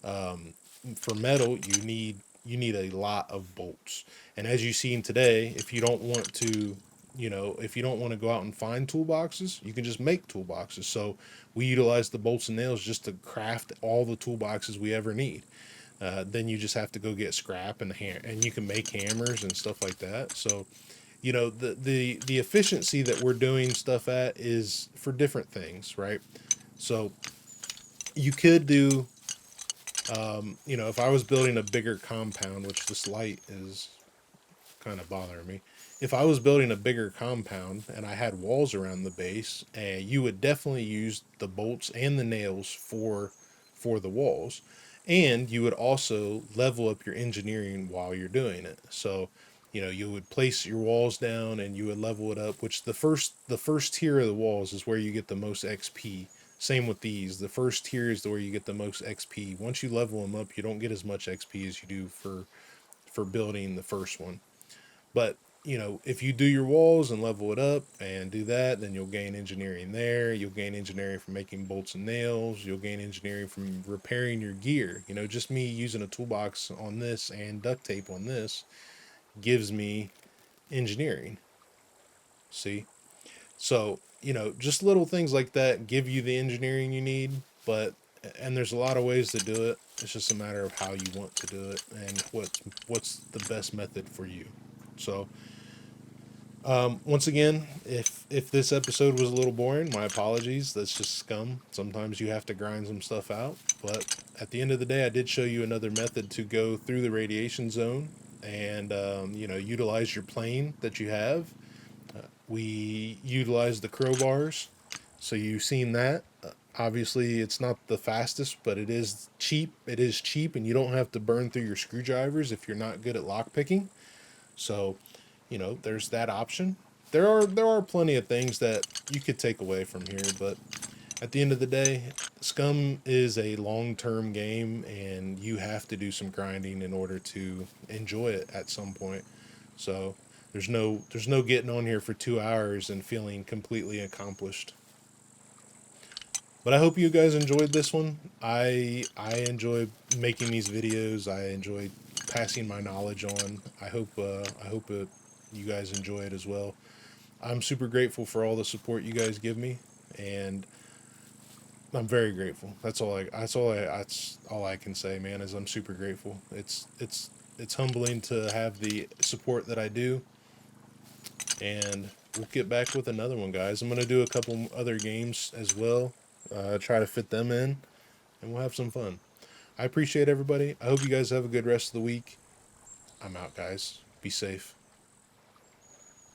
for metal you need a lot of bolts. And as you've seen today, if you don't want to go out and find toolboxes, you can just make toolboxes. So we utilize the bolts and nails just to craft all the toolboxes we ever need. Then you just have to go get scrap and you can make hammers and stuff like that. So, you know, the efficiency that we're doing stuff at is for different things, right? So you could do, if I was building a bigger compound, which this light is kind of bothering me. If I was building a bigger compound and I had walls around the base, you would definitely use the bolts and the nails for the walls. And you would also level up your engineering while you're doing it. So, you would place your walls down and you would level it up, which the first tier of the walls is where you get the most XP. Same with these. The first tier is where you get the most XP. Once you level them up, you don't get as much XP as you do for building the first one. But, if you do your walls and level it up and do that, then you'll gain engineering there. You'll gain engineering from making bolts and nails. You'll gain engineering from repairing your gear. Just me using a toolbox on this and duct tape on this gives me engineering. See? So, just little things like that give you the engineering you need, and there's a lot of ways to do it. It's just a matter of how you want to do it and what's the best method for you. So, once again, if this episode was a little boring, my apologies. That's just Scum. Sometimes you have to grind some stuff out. But at the end of the day, I did show you another method to go through the radiation zone and, utilize your plane that you have. We utilize the crowbars. So you've seen that. Obviously, it's not the fastest, but it is cheap. It is cheap, and you don't have to burn through your screwdrivers if you're not good at lockpicking. So, there's that option. There are plenty of things that you could take away from here, but at the end of the day, Scum is a long-term game, and you have to do some grinding in order to enjoy it at some point. So there's no getting on here for 2 hours and feeling completely accomplished. But I hope you guys enjoyed this one. I enjoy making these videos. I enjoy passing my knowledge on. I hope you guys enjoy it as well. I'm super grateful for all the support you guys give me, and I'm very grateful. That's all I can say, man, is I'm super grateful. It's humbling to have the support that I do. And we'll get back with another one, guys. I'm going to do a couple other games as well. Try to fit them in, and we'll have some fun. I appreciate everybody. I hope you guys have a good rest of the week. I'm out, guys. Be safe.